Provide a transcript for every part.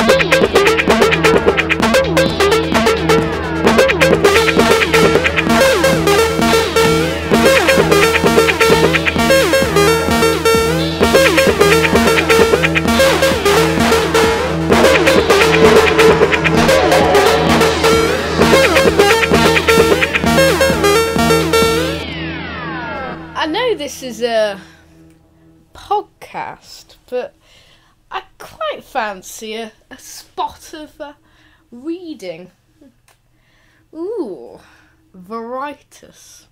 I know this is a podcast, but I quite fancy a spot of reading. Ooh, Veritas.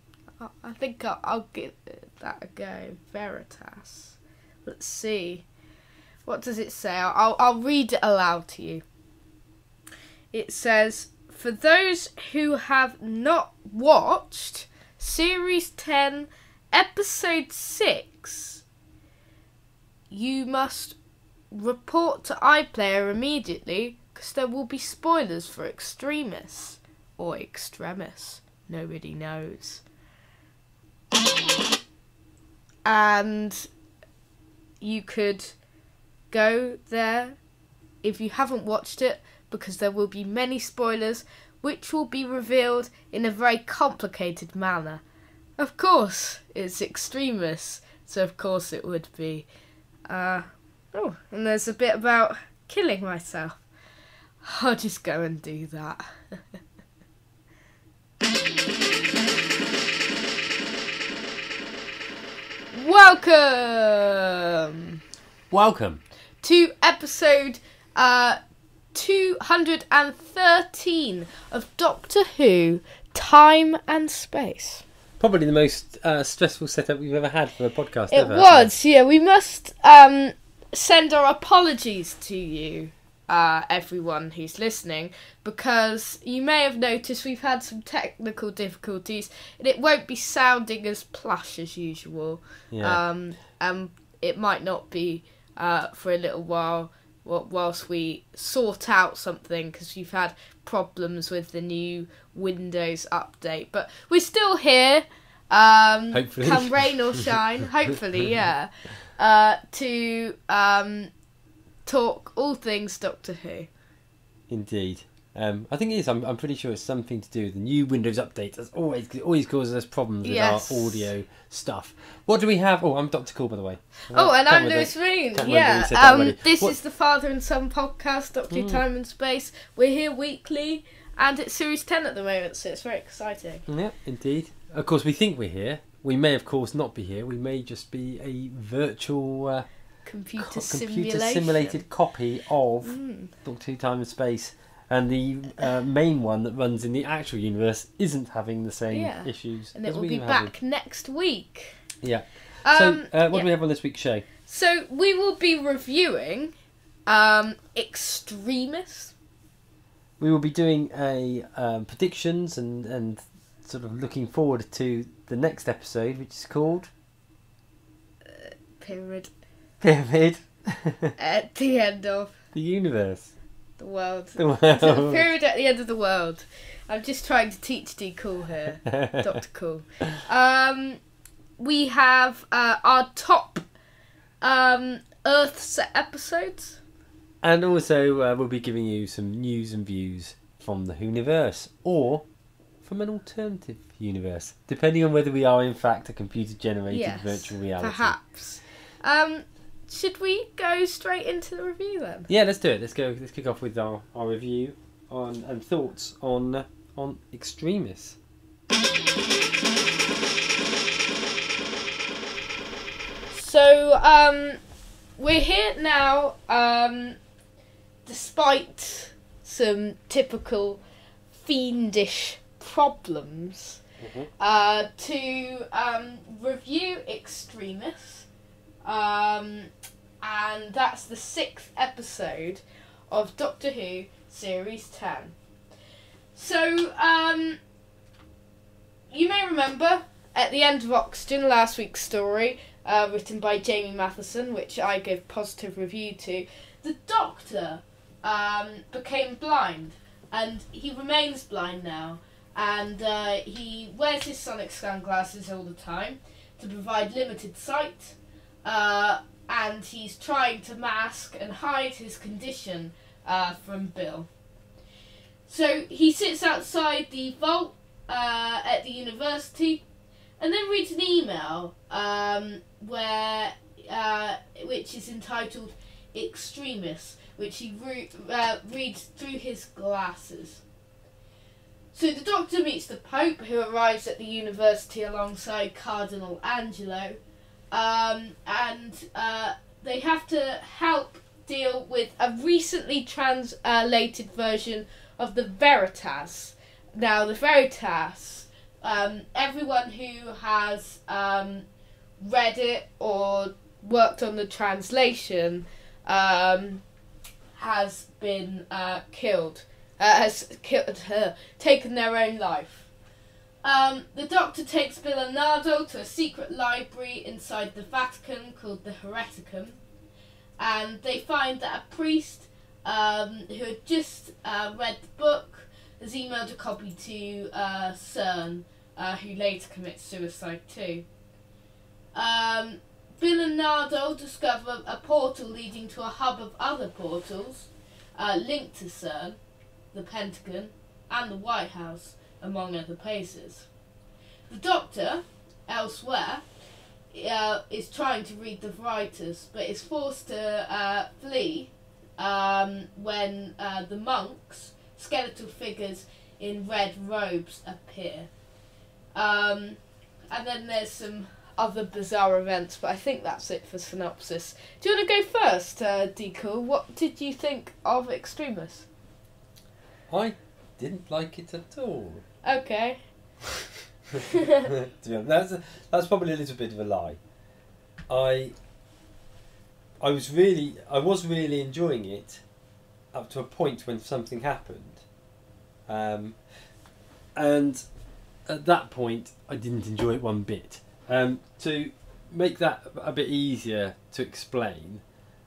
I think I'll give that a go. Veritas. Let's see. What does it say? I'll read it aloud to you. It says, for those who have not watched Series 10, Episode 6, you must report to iPlayer immediately because there will be spoilers for Extremis. Or Extremis. Nobody knows. And you could go there if you haven't watched it because there will be many spoilers which will be revealed in a very complicated manner. Of course, it's Extremis, so of course it would be. And there's a bit about killing myself. I'll just go and do that. Welcome to episode 213 of Doctor Who, Time and Space. Probably the most stressful setup we've ever had for a podcast ever. It was, yeah. We must send our apologies to you, everyone who's listening, because you may have noticed we've had some technical difficulties and it won't be sounding as plush as usual. Yeah. It might not be for a little while whilst we sort out something, because we've had problems with the new Windows update, but we're still here, hopefully, come rain or shine, hopefully, yeah, to talk all things Doctor Who. Indeed. I think it is. I'm pretty sure it's something to do with the new Windows update. It always causes us problems with our audio stuff. What do we have? Oh, I'm Dr. Cool, by the way. And I'm Lewis Moon. Yeah. This is the Father and Son podcast, Doctor Who, Time and Space. We're here weekly, and it's Series 10 at the moment, so it's very exciting. Yeah, indeed. Of course, we think we're here. We may, of course, not be here. We may just be a virtual computer simulated copy of Doctor Who, Time and Space. And the main one that runs in the actual universe isn't having the same issues. And it will be back next week. Yeah. So, what do we have on this week's show? So, we will be reviewing Extremis. We will be doing a predictions and sort of looking forward to the next episode, which is called... Pyramid. At the end of... the universe. The world. The period at the end of the world. I'm just trying to teach D Cool here. Dr. Cool. We have our top Earth set episodes. And also we'll be giving you some news and views from the Whoniverse, or from an alternative universe, depending on whether we are in fact a computer generated virtual reality. Perhaps. Should we go straight into the review then? Yeah, let's do it. Let's go. Let's kick off with our review on and thoughts on Extremis. So we're here now, despite some typical fiendish problems, to review Extremis. And that's the 6th episode of Doctor Who Series 10. So, you may remember at the end of Oxygen, last week's story, written by Jamie Matheson, which I gave positive review to, the Doctor became blind, and he remains blind now, and he wears his sonic sunglasses all the time to provide limited sight. And he's trying to mask and hide his condition from Bill. So he sits outside the vault at the university, and then reads an email which is entitled "Extremis," which he reads through his glasses. So the Doctor meets the Pope, who arrives at the university alongside Cardinal Angelo, and they have to help deal with a recently translated version of the Veritas. Now, the Veritas, everyone who has read it or worked on the translation has been killed. Taken their own life. The Doctor takes Bill and Nardo to a secret library inside the Vatican called the Hereticum, and they find that a priest who had just read the book has emailed a copy to CERN, who later commits suicide too. Bill and Nardo discover a portal leading to a hub of other portals linked to CERN, the Pentagon, and the White House, among other places. The Doctor, elsewhere, is trying to read the Veritas, but is forced to flee when the monks, skeletal figures in red robes, appear. And then there's some other bizarre events, but I think that's it for synopsis. Do you want to go first, Decool? What did you think of Extremis? I didn't like it at all. Okay. To be honest, that's probably a little bit of a lie. I was really enjoying it up to a point when something happened, and at that point I didn't enjoy it one bit. To make that a bit easier to explain,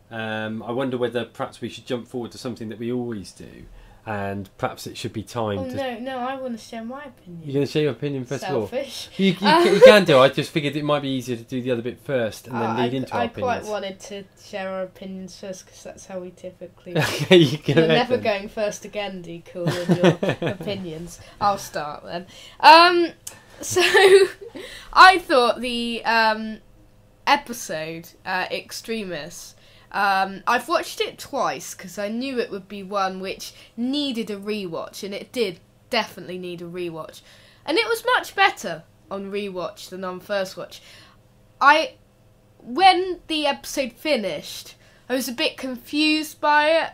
I wonder whether perhaps we should jump forward to something that we always do. And perhaps it should be time to... No, I want to share my opinion. You're going to share your opinion first Selfish. of all? You can do. I just figured it might be easier to do the other bit first and then lead into our opinions. I quite wanted to share our opinions first because that's how we typically... Okay, you're never going first again, Decool, with your opinions. I'll start then. So, I thought the episode, Extremis... I've watched it twice because I knew it would be one which needed a rewatch, and it did definitely need a rewatch. And it was much better on rewatch than on first watch. When the episode finished, I was a bit confused by it,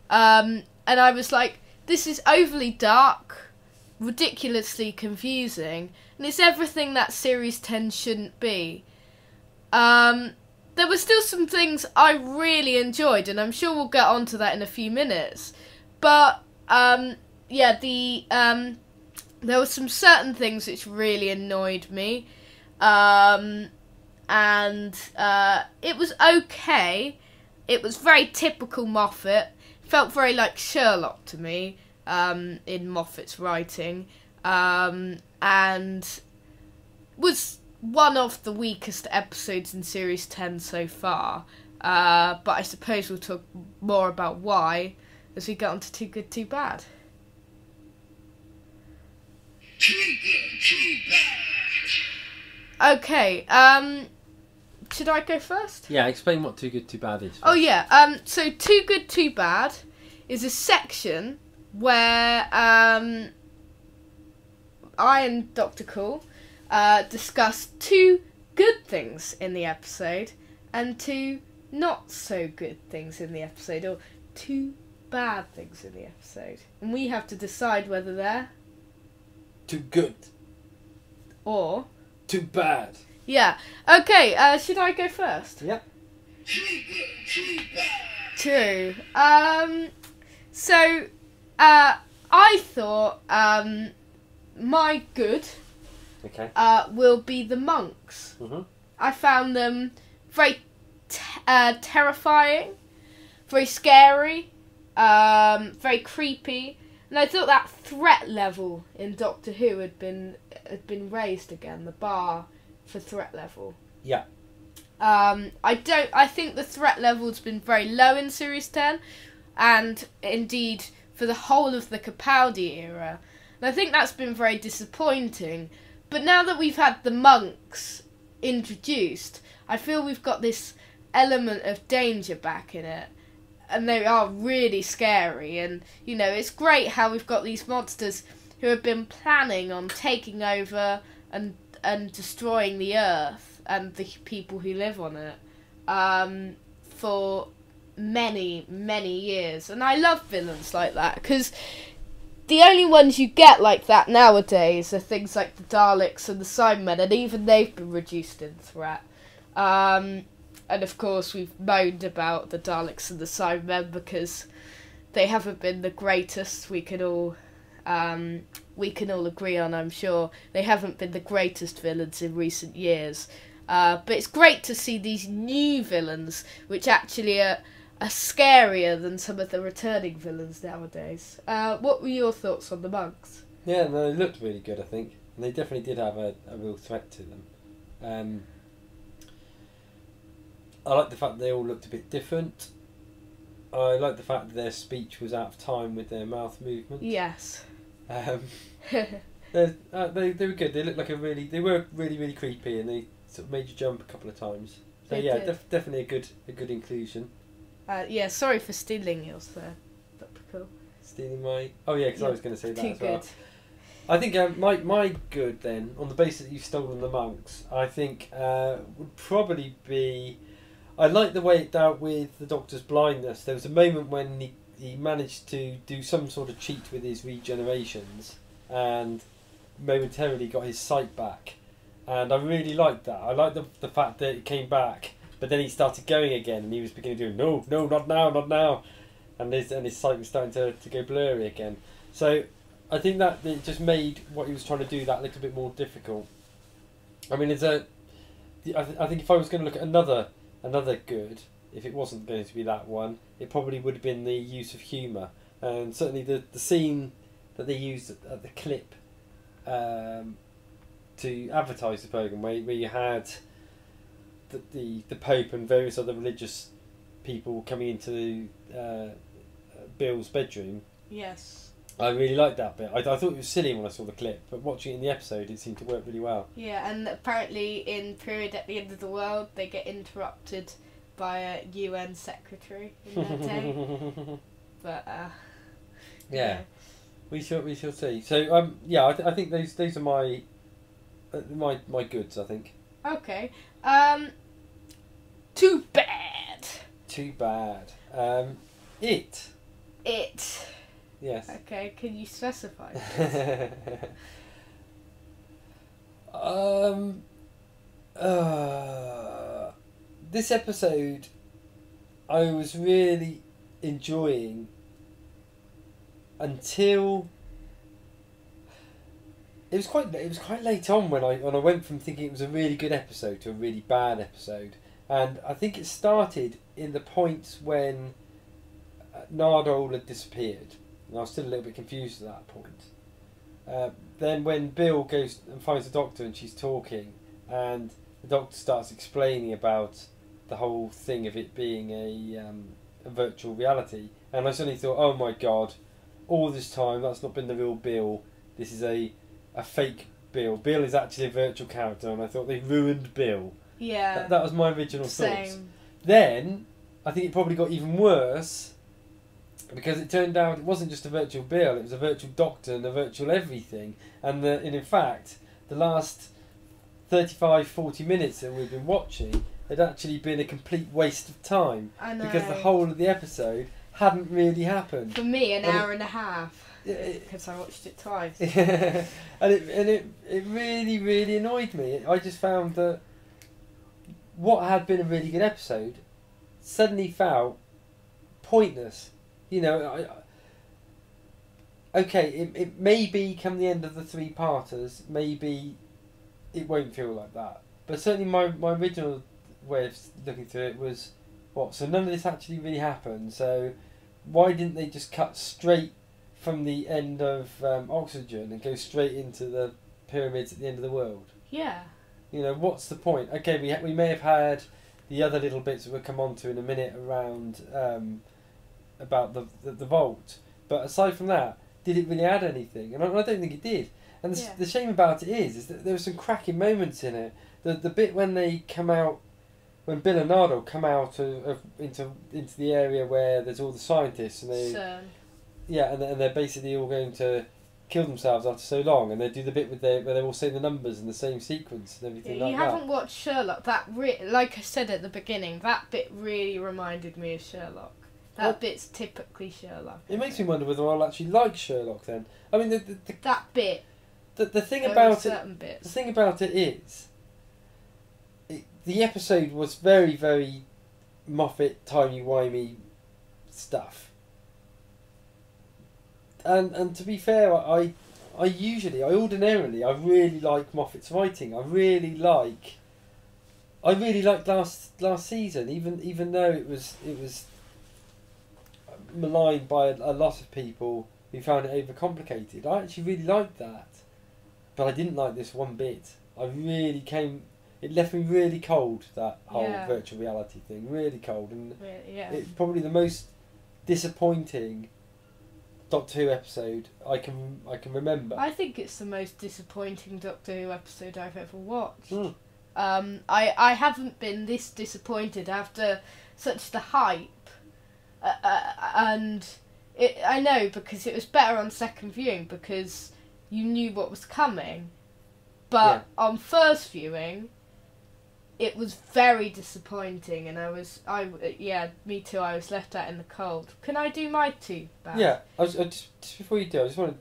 and I was like, this is overly dark, ridiculously confusing, and it's everything that Series 10 shouldn't be. There were still some things I really enjoyed, and I'm sure we'll get onto that in a few minutes. But, there were some certain things which really annoyed me. And it was okay. It was very typical Moffat. Felt very like Sherlock to me, in Moffat's writing. And was one of the weakest episodes in Series 10 so far, but I suppose we'll talk more about why as we get on to Too Good, Too Bad. Too Good, Too Bad. Okay, should I go first? Yeah, explain what Too Good, Too Bad is. Oh yeah, so Too Good, Too Bad is a section where I and Dr. Cool discuss two good things in the episode and two not so good things in the episode, or two bad things in the episode. And we have to decide whether they're too good or too bad. Yeah. Okay, should I go first? Yeah. Too Good, Too Bad. True. So, I thought, my good... Okay. Will be the monks. Mm-hmm. I found them very terrifying, very scary, very creepy, and I thought that threat level in Doctor Who had been raised again. The bar for threat level. Yeah. I think the threat level's been very low in Series 10. and indeed for the whole of the Capaldi era. And I think that's been very disappointing. But now that we've had the monks introduced, I feel we've got this element of danger back in it. And they are really scary. And, you know, it's great how we've got these monsters who have been planning on taking over and destroying the earth and the people who live on it for many, many years. And I love villains like that, because the only ones you get like that nowadays are things like the Daleks and the Cybermen, and even they've been reduced in threat. And of course we've moaned about the Daleks and the Cybermen because they haven't been the greatest. We can all agree on, I'm sure, they haven't been the greatest villains in recent years. But it's great to see these new villains, which actually are scarier than some of the returning villains nowadays. What were your thoughts on the monks? Yeah, no, they looked really good, I think. And they definitely did have a real threat to them. I like the fact that they all looked a bit different. I like the fact that their speech was out of time with their mouth movement. Yes. They were good. They looked like they were really, really creepy, and they sort of made you jump a couple of times. So They yeah, did. definitely a good inclusion. Yeah, sorry for stealing yours there, Dr. Cool. Stealing my... Oh yeah, because I was going to say that Too as well. good. I think my good then, on the basis that you've stolen the monks, I think would probably be... I like the way it dealt with the Doctor's blindness. There was a moment when he managed to do some sort of cheat with his regenerations and momentarily got his sight back. And I really liked that. I liked the fact that it came back, but then he started going again and he was beginning to do, no, not now, not now. And his sight was starting to go blurry again. So I think that it just made what he was trying to do that little bit more difficult. I mean, I think if I was going to look at another good, if it wasn't going to be that one, it probably would have been the use of humour. And certainly the scene that they used at the clip to advertise the programme, where you had the Pope and various other religious people coming into Bill's bedroom. Yes. I really liked that bit. I thought it was silly when I saw the clip, but watching it in the episode, it seemed to work really well. Yeah, and apparently in Period at the End of the World, they get interrupted by a UN secretary in their day. But yeah, we shall see. So yeah, I think those are my goods. I think. Okay. Too bad. Too bad. It. Yes. Okay, can you specify? This episode, I was really enjoying until it was quite late on when I went from thinking it was a really good episode to a really bad episode, and I think it started in the points when Nardole had disappeared. And I was still a little bit confused at that point. Then when Bill goes and finds the Doctor and she's talking, and the Doctor starts explaining about the whole thing of it being a virtual reality, and I suddenly thought, oh my god, all this time that's not been the real Bill. This is a fake Bill. Bill is actually a virtual character, and I thought they ruined Bill. Yeah. That was my original Same. thoughts. Then I think it probably got even worse, because it turned out it wasn't just a virtual Bill, it was a virtual Doctor and a virtual everything. And in fact, the last 35-40 minutes that we've been watching had actually been a complete waste of time. I know. Because the whole of the episode hadn't really happened. For me, an And hour and a half. it- Because I watched it twice. and it really, really annoyed me. I just found that what had been a really good episode suddenly felt pointless. You know, it may be come the end of the three-parters, maybe it won't feel like that. But certainly my original way of looking through it was, so none of this actually really happened, so why didn't they just cut straight from the end of Oxygen and go straight into the pyramids at the end of the world? Yeah. You know, what's the point? Okay, we may have had the other little bits that we'll come on to in a minute around about the vault. But aside from that, did it really add anything? And I don't think it did. And the shame about it is that there were some cracking moments in it. The bit when they come out, when Bill and Nardo come out into the area where there's all the scientists, and they and they're basically all going to kill themselves after so long, and they do the bit where they all say the numbers in the same sequence and everything like that. You haven't watched Sherlock. Like I said at the beginning, that bit really reminded me of Sherlock. That bit's typically Sherlock. It makes me wonder whether I'll actually like Sherlock then. I mean, that bit. The thing about it. Bits. The thing about it is, the episode was very, very Moffat, timey-wimey stuff. And to be fair, I ordinarily really like Moffat's writing. I really liked last season, even though it was maligned by a lot of people who found it overcomplicated. I actually really liked that, but I didn't like this one bit. It left me really cold, that whole virtual reality thing, really cold, and it's probably the most disappointing Doctor Who episode I can remember. I think it's the most disappointing Doctor Who episode I've ever watched. I haven't been this disappointed after such the hype, and I know because it was better on second viewing because you knew what was coming, but on first viewing it was very disappointing, and me too. I was left out in the cold. Can I do my two? Back? Yeah, just before you do, I just wanted.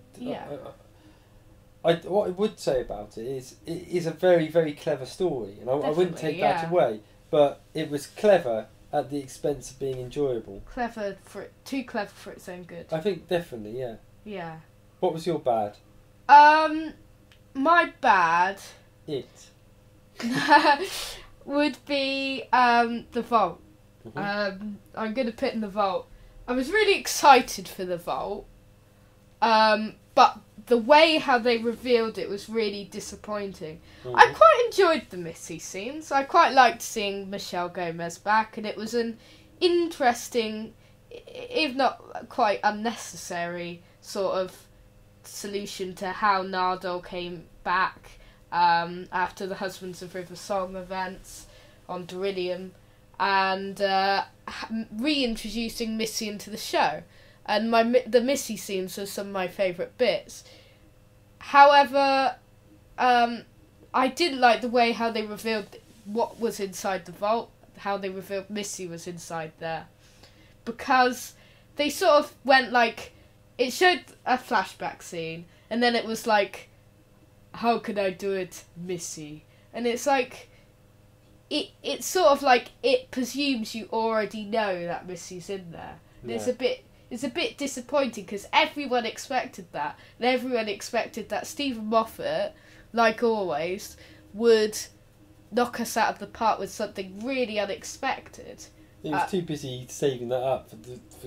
What I would say about it is a very, very clever story, and I wouldn't take that away. But it was clever at the expense of being enjoyable. Too clever for its own good. I think definitely, yeah. Yeah. What was your bad? My bad. Would be the vault. I'm going to put in the vault. I was really excited for the vault, but the way how they revealed it was really disappointing. I quite enjoyed the Missy scenes. I quite liked seeing Michelle Gomez back, and it was an interesting, if not quite unnecessary, sort of solution to how Nardole came back after the Husbands of River Song events on Beryllium, and reintroducing Missy into the show. And the Missy scenes are some of my favourite bits. However, I didn't like the way how they revealed what was inside the vault, how they revealed Missy was inside there. Because they sort of went like, it showed a flashback scene, and then it was like, how can I do it, Missy? And it's like, it's sort of like, it presumes you already know that Missy's in there. And it's a bit disappointing because everyone expected that. And everyone expected that Stephen Moffat, like always, would knock us out of the park with something really unexpected. He was too busy saving that up for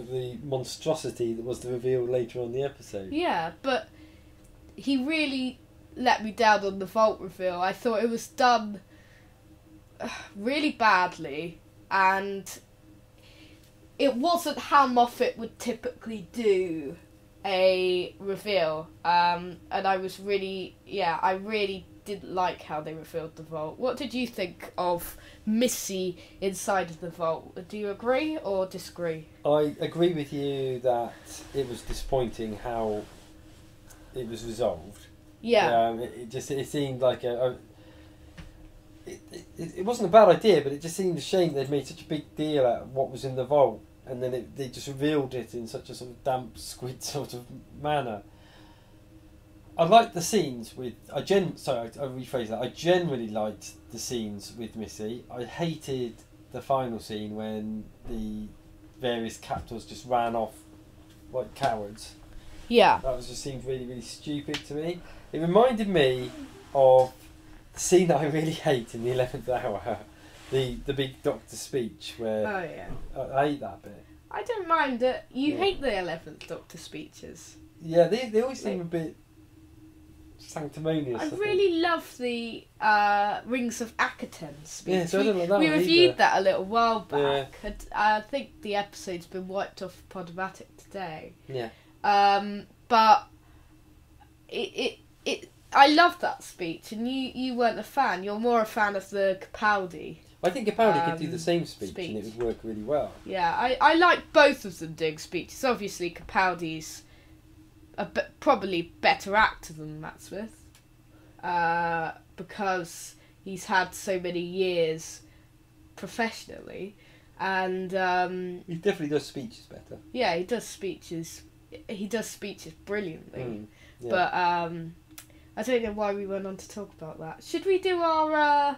the monstrosity that was the reveal later on in the episode. Yeah, but he really let me down on the vault reveal. I thought it was done really badly, and it wasn't how Moffat would typically do a reveal. And I really didn't like how they revealed the vault. What did you think of Missy inside of the vault? Do you agree or disagree? I agree with you that it was disappointing how it was resolved. Yeah. It seemed like it wasn't a bad idea, but it just seemed a shame they'd made such a big deal out of what was in the vault, and then they just revealed it in such a sort of damp squid sort of manner. I liked the scenes with I rephrase that. I generally liked the scenes with Missy. I hated the final scene when the various captors just ran off like cowards. Yeah. That just seemed really, really stupid to me. It reminded me of the scene that I really hate in the 11th hour, the big doctor speech where I hate that bit. I don't mind it. You hate the 11th Doctor speeches. Yeah, they always seem a bit sanctimonious. I think. really love the Rings of Akaten speech. Yeah, so I don't like that we one reviewed either. that a little while back. Yeah. And I think the episode's been wiped off Podomatic today. Yeah. But I love that speech, and you weren't a fan. You're more a fan of the Capaldi. I think Capaldi could do the same speech, and it speech. would work really well. Yeah, I like both of them doing speeches. Obviously, Capaldi's probably better actor than Matt Smith, because he's had so many years professionally, and He definitely does speeches better. yeah, he does speeches. He does speeches brilliantly. Yeah. But I don't know why we went on to talk about that. Should we do our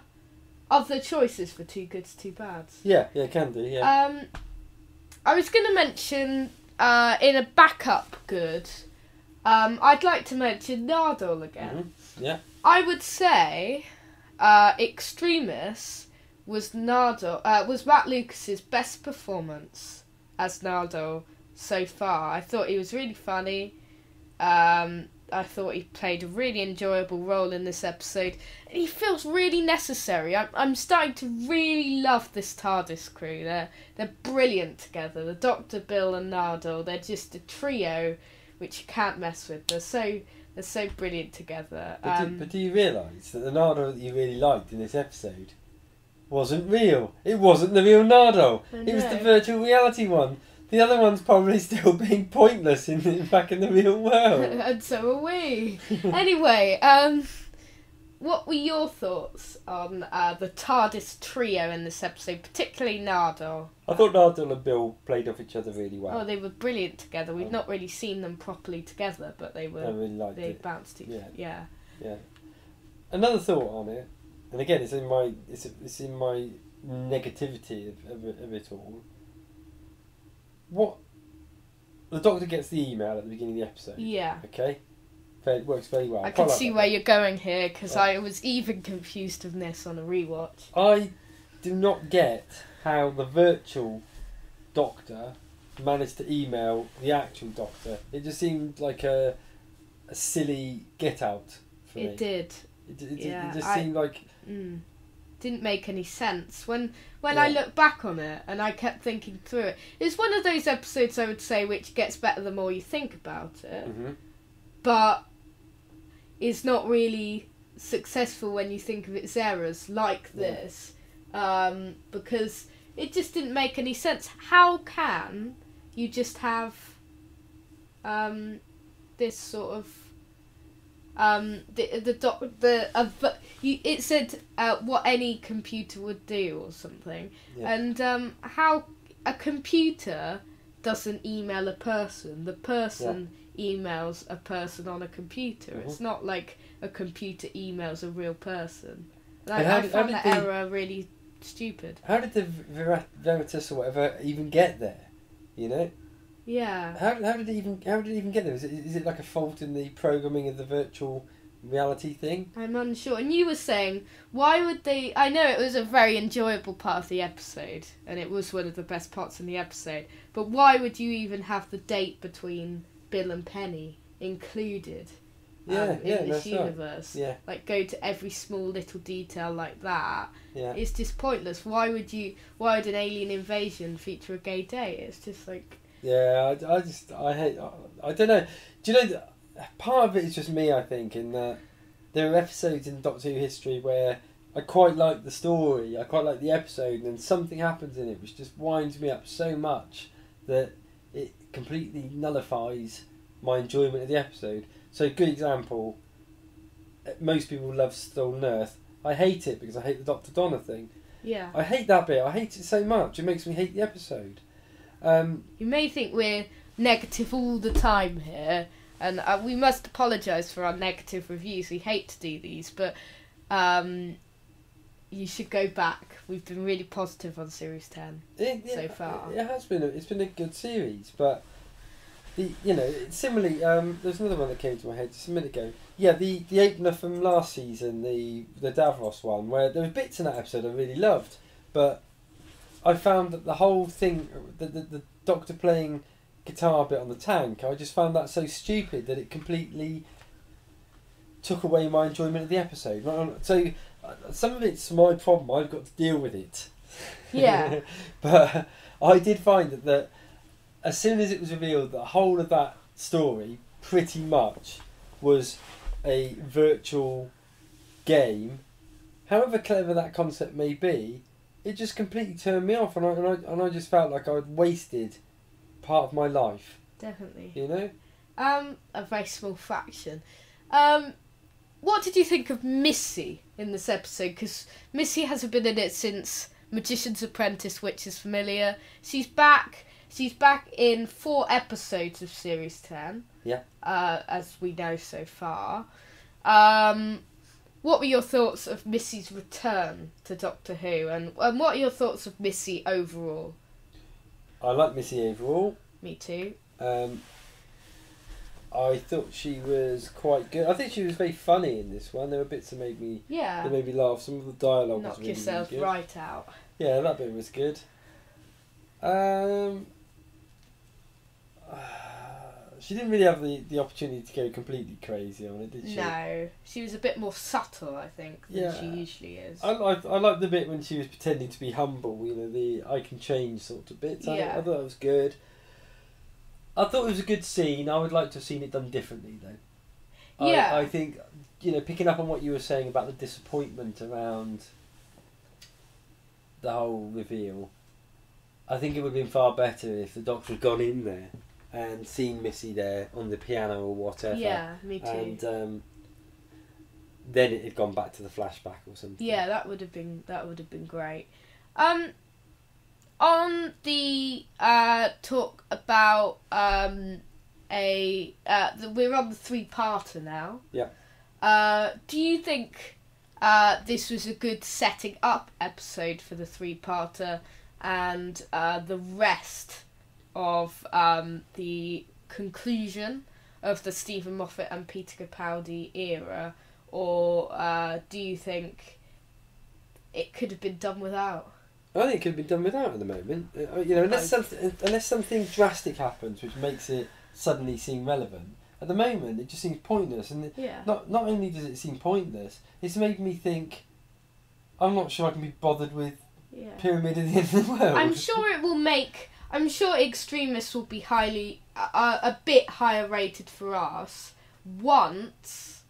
other choices for Too Goods, Too Bads? Yeah, can do. Yeah. I was going to mention in a backup good. I'd like to mention Nardole again. Yeah. I would say Extremis was was Matt Lucas's best performance as Nardole so far. I thought he was really funny. I thought he played a really enjoyable role in this episode. And he feels really necessary. I'm starting to really love this TARDIS crew. They're brilliant together. The Doctor, Bill and Nardole, they're just a trio which you can't mess with. They're so brilliant together. But do you realise that the Nardole that you really liked in this episode wasn't real? It wasn't the real Nardole. It was the virtual reality one. The other one's probably still being pointless back in the real world. And so are we. Anyway, what were your thoughts on the TARDIS trio in this episode, particularly Nardole? I thought Nardole and Bill played off each other really well. Oh, they were brilliant together. We've not really seen them properly together, but they were. I really liked they it. bounced each other. Yeah. Another thought on it, and again, it's in my negativity of it all. What the Doctor gets the email at the beginning of the episode. Yeah. Okay. It works very well. I can see where you're going here, because I was even confused in this on a rewatch. I do not get how the virtual Doctor managed to email the actual Doctor. It just seemed like a silly get out for me. It did. It just seemed like didn't make any sense when I look back on it, and I kept thinking through it. It's one of those episodes, I would say, which gets better the more you think about it, but is not really successful when you think of its errors like this, because it just didn't make any sense. How can you just have this sort of it said what any computer would do or something, and how a computer doesn't email a person. The person emails a person on a computer. It's not like a computer emails a real person. I found that error really stupid. How did the Veritas or whatever even get there? You know. Yeah. How did it even get there? Is it like a fault in the programming of the virtual reality thing? I'm unsure. And you were saying, why would they... I know it was a very enjoyable part of the episode, and it was one of the best parts in the episode, but why would you even have the date between Bill and Penny included in this universe? Right. Yeah. Like, go to every small little detail like that. Yeah. It's just pointless. Why would an alien invasion feature a gay date? It's just like... Yeah, I don't know. Do you know, part of it is just me, I think, in that there are episodes in Doctor Who history where I quite like the story, I quite like the episode, and then something happens in it which just winds me up so much that it completely nullifies my enjoyment of the episode. So, good example, most people love Stolen Earth. I hate it because I hate the Dr. Donna thing. Yeah. I hate that bit. I hate it so much. It makes me hate the episode. You may think we're negative all the time here, and we must apologise for our negative reviews. We hate to do these, but you should go back. We've been really positive on Series 10 so far. It has been. It's been a good series, but similarly, there's another one that came to my head just a minute ago. Yeah, the opener from last season, the Davros one, where there were bits in that episode I really loved, but I found that the whole thing, the Doctor playing guitar bit on the tank, I just found that so stupid that it completely took away my enjoyment of the episode. So some of it's my problem. I've got to deal with it. Yeah. But I did find that as soon as it was revealed that the whole of that story pretty much was a virtual game, however clever that concept may be, it just completely turned me off, and I just felt like I'd wasted part of my life. Definitely. You know? A very small fraction. What did you think of Missy in this episode? Because Missy hasn't been in it since Magician's Apprentice, which is familiar. She's back. She's back in 4 episodes of Series 10. Yeah. As we know so far. What were your thoughts of Missy's return to Doctor Who? And what are your thoughts of Missy overall? I like Missy overall. Me too. I thought she was quite good. I think she was very funny in this one. There were bits that made me laugh. Some of the dialogue Knock was really, yourself really good. right out. Yeah, that bit was good. She didn't really have the opportunity to go completely crazy on it, did she? No, she was a bit more subtle, I think, than she usually is. I liked the bit when she was pretending to be humble. You know, the I can change sort of bits. I thought that was good. I thought it was a good scene. I would like to have seen it done differently, though. Yeah. I think, picking up on what you were saying about the disappointment around the whole reveal, I think it would have been far better if the Doctor had gone in there and seen Missy there on the piano or whatever. Yeah, me too. And then it had gone back to the flashback or something. Yeah, that would have been great. On the talk about we're on the 3-parter now. Yeah. Do you think this was a good setting up episode for the 3-parter, and the rest of the conclusion of the Stephen Moffat and Peter Capaldi era, or do you think it could have been done without? I think it could have been done without at the moment. Unless something drastic happens which makes it suddenly seem relevant. At the moment, it just seems pointless, and not only does it seem pointless, it's made me think, I'm not sure I can be bothered with Pyramid at the End of the World. I'm sure Extremists will be a bit higher rated for us once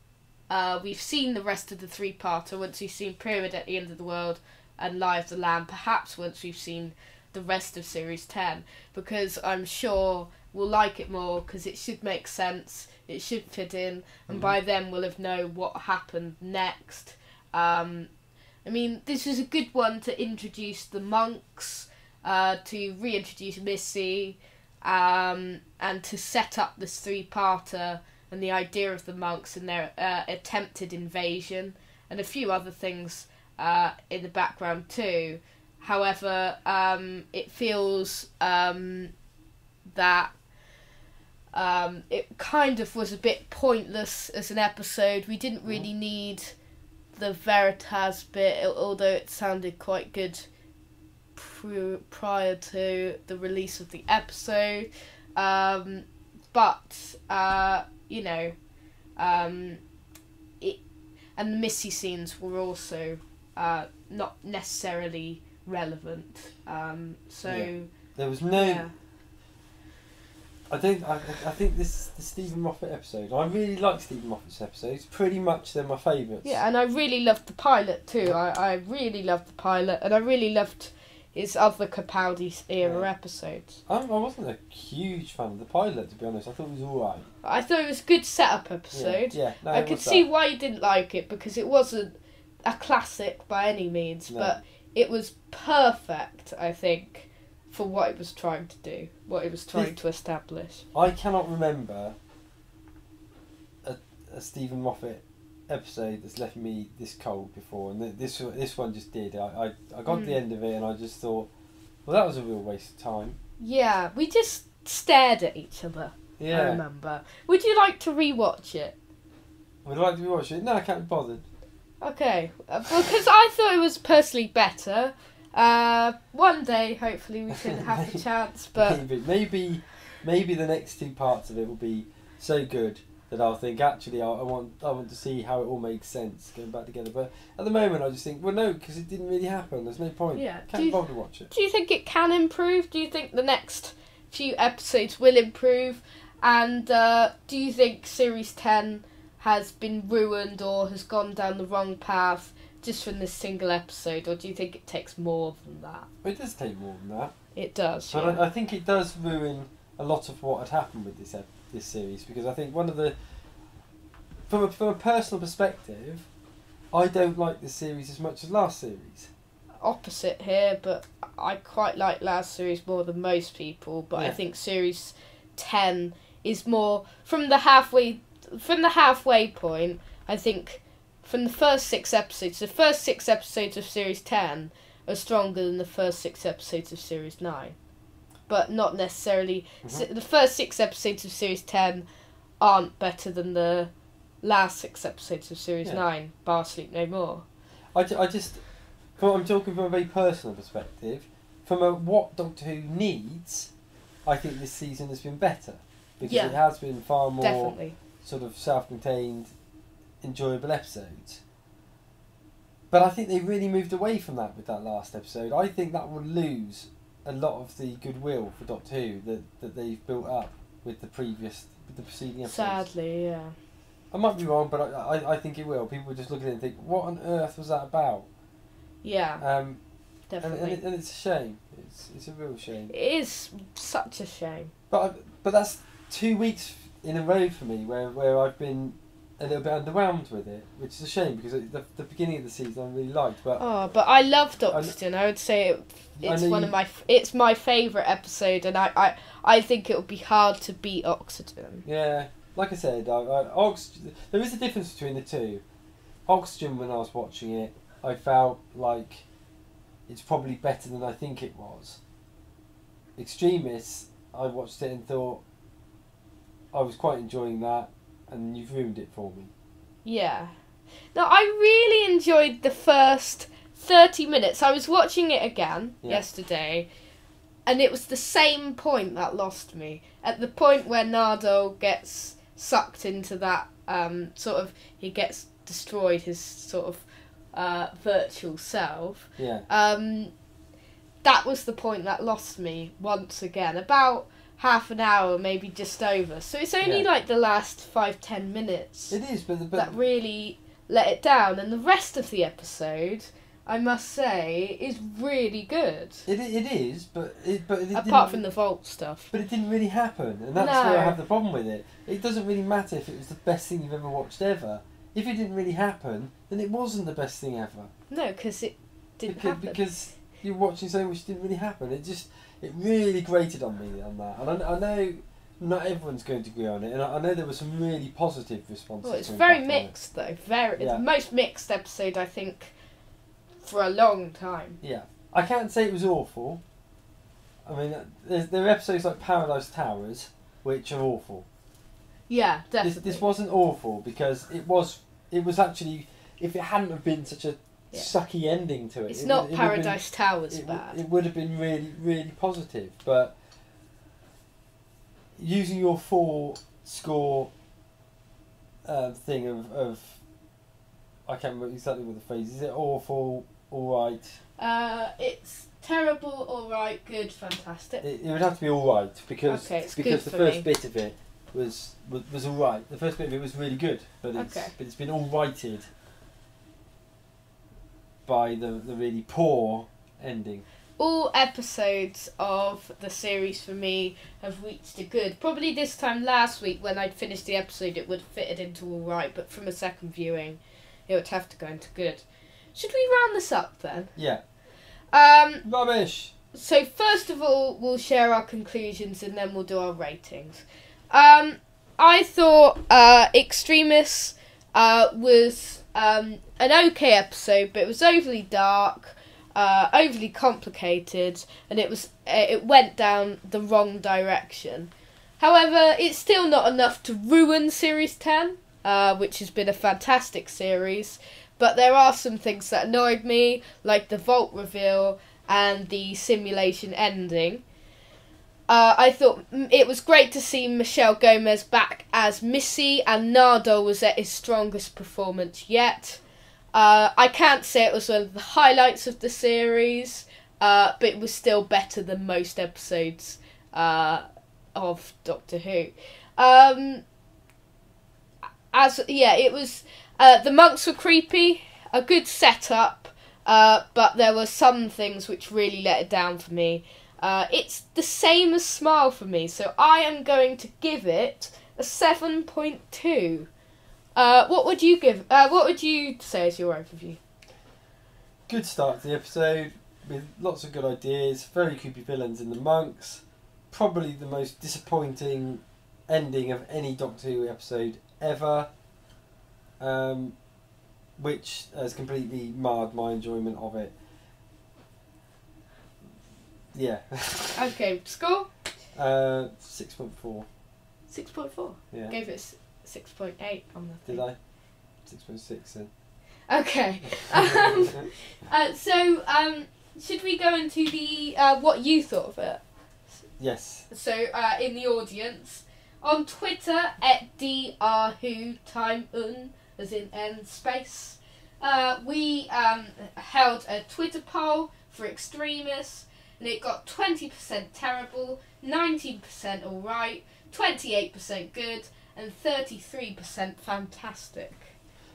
we've seen the rest of the 3-parter, once we've seen Pyramid at the End of the World and Lie of the Lamb, perhaps once we've seen the rest of Series 10, because I'm sure we'll like it more, because it should make sense, it should fit in, and by then we'll have known what happened next. This was a good one to introduce the monks, to reintroduce Missy, and to set up this 3-parter and the idea of the monks and their attempted invasion, and a few other things in the background too. However, it feels that it kind of was a bit pointless as an episode. We didn't really need the Veritas bit, although it sounded quite good prior to the release of the episode. And the Missy scenes were also not necessarily relevant. There was no. Yeah. I think the Stephen Moffat episode. I really like Stephen Moffat's episodes. Pretty much they're my favourites. Yeah, and I really loved the pilot too. I really loved the pilot, and I really loved his other Capaldi era episodes. I wasn't a huge fan of the pilot, to be honest. I thought it was alright. I thought it was a good setup episode. I could see why you didn't like it, because it wasn't a classic by any means, but it was perfect, I think, for what it was trying to do, what it was trying to establish. I cannot remember a Stephen Moffat episode that's left me this cold before, and this one just did. I got to the end of it and I just thought, well, that was a real waste of time. Yeah, we just stared at each other. Yeah. I remember. Would you like to rewatch it? Would I like to rewatch it? No, I can't be bothered. Okay, because I thought it was personally better. One day, hopefully, we can have the chance. But maybe the next 2 parts of it will be so good that I'll think actually I want to see how it all makes sense going back together. But at the moment, I just think, well, no, because it didn't really happen. There's no point. Yeah. Can't bother to watch it. Do you think it can improve? Do you think the next few episodes will improve? And do you think Series 10 has been ruined or has gone down the wrong path just from this single episode? Or do you think it takes more than that? It does take more than that. It does, But I think it does ruin a lot of what had happened with this series, because I think one of the... From a personal perspective, I don't like this series as much as last series. Opposite here, but I quite like last series more than most people, but I think Series 10 is more... From the halfway point, I think from the first 6 episodes, the first 6 episodes of Series 10 are stronger than the first 6 episodes of Series 9. But not necessarily... The first 6 episodes of Series 10 aren't better than the last 6 episodes of Series 9, bar Sleep No More. I'm talking from a very personal perspective. From what Doctor Who needs, I think this season has been better. Because it has been far more sort of self-contained, enjoyable episodes. But I think they really moved away from that with that last episode. I think that will lose a lot of the goodwill for Doctor Who that they've built up with the preceding episodes. Sadly, yeah. I might be wrong, but I think it will. People will just look at it and think, what on earth was that about? Yeah, definitely. And it's a shame. It's a real shame. It is such a shame. But that's 2 weeks in a row for me where I've been a little bit underwhelmed with it, which is a shame because the beginning of the season I really liked. But I love Oxygen. I would say it's my favourite episode, and I think it would be hard to beat Oxygen. Yeah, like I said, Oxygen, there is a difference between the two. Oxygen, when I was watching it, I felt like it's probably better than I think it was. Extremists, I watched it and thought I was quite enjoying that, and you've ruined it for me. Yeah. No, I really enjoyed the first 30 minutes. I was watching it again yesterday, and it was the same point that lost me. At the point where Nardo gets sucked into that he gets destroyed, his sort of virtual self. Yeah. That was the point that lost me once again. About half an hour, maybe just over. So it's only like the last 5-10 minutes. It is, but that really let it down, and the rest of the episode, I must say, is really good. It is, but it apart from the vault stuff. But it didn't really happen, and that's where I have the problem with it. It doesn't really matter if it was the best thing you've ever watched ever. If it didn't really happen, then it wasn't the best thing ever. No, because it didn't happen. Because you're watching something which didn't really happen. It really grated on me on that. And I know not everyone's going to agree on it, and I know there were some really positive responses. Well, it's very mixed, though. It's the most mixed episode, I think, for a long time. Yeah. I can't say it was awful. I mean, there are episodes like Paradise Towers, which are awful. Yeah, definitely. This wasn't awful, because it was actually, if it hadn't have been such a sucky ending to it. It's not Paradise Towers bad. It would have been really, really positive. But using your 4 score thing of I can't remember exactly what the phrase is. Is it awful, alright? It's terrible, alright, good, fantastic. It would have to be alright, because the first bit of it was alright. The first bit of it was really good, but it's been alrighted by the really poor ending. All episodes of the series for me have reached a good. Probably this time last week when I'd finished the episode it would have fitted into alright, but from a second viewing it would have to go into good. Should we round this up then? Yeah. Rubbish! So first of all we'll share our conclusions and then we'll do our ratings. I thought Extremis was an okay episode, but it was overly dark, overly complicated, and it went down the wrong direction. However, it's still not enough to ruin Series 10, which has been a fantastic series, but there are some things that annoyed me, like the vault reveal and the simulation ending. I thought it was great to see Michelle Gomez back as Missy, and Nardo was at his strongest performance yet. I can't say it was one of the highlights of the series, but it was still better than most episodes of Doctor Who. It was. The monks were creepy, a good setup, but there were some things which really let it down for me. It's the same as Smile for me, so I am going to give it a 7.2. What would you give? What would you say is your overview? Good start to the episode with lots of good ideas. Very creepy villains in the monks. Probably the most disappointing ending of any Doctor Who episode ever, which has completely marred my enjoyment of it. Yeah. Okay, score? 6.4. 6.4? Yeah. Gave it 6.8 on the thing. Did I? 6.6 then. Okay. Should we go into the what you thought of it? Yes. So, in the audience, on Twitter, @drwho, time un, as in n space, we held a Twitter poll for Extremis, and it got 20% terrible, 19% alright, 28% good, and 33% fantastic.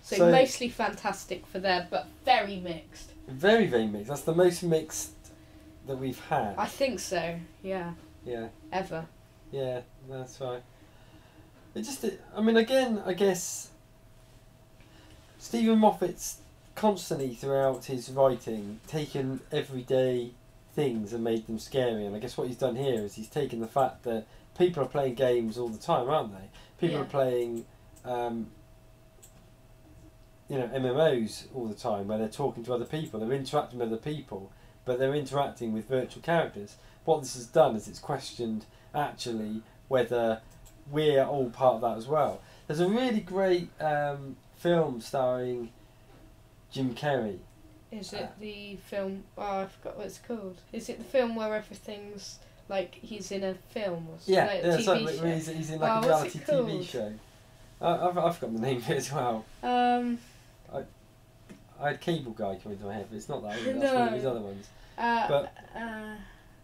So mostly fantastic for them, but very mixed. Very, very mixed. That's the most mixed that we've had. I think so, yeah. Yeah. Ever. Yeah, that's right. Again, I guess Stephen Moffat's constantly throughout his writing taken everyday things and made them scary, and I guess what he's done here is he's taken the fact that people are playing games all the time, aren't they? People are playing MMOs all the time where they're talking to other people, they're interacting with other people, but they're interacting with virtual characters. What this has done is it's questioned actually whether we're all part of that as well. There's a really great film starring Jim Carrey. Is it the film? Oh, I forgot what it's called. Is it the film where everything's like he's in a film or something? Like a TV show? He's in like a reality TV show. I've forgotten the name of it as well. I had Cable Guy come into my head, but it's not that. Is it? That's one of his other ones.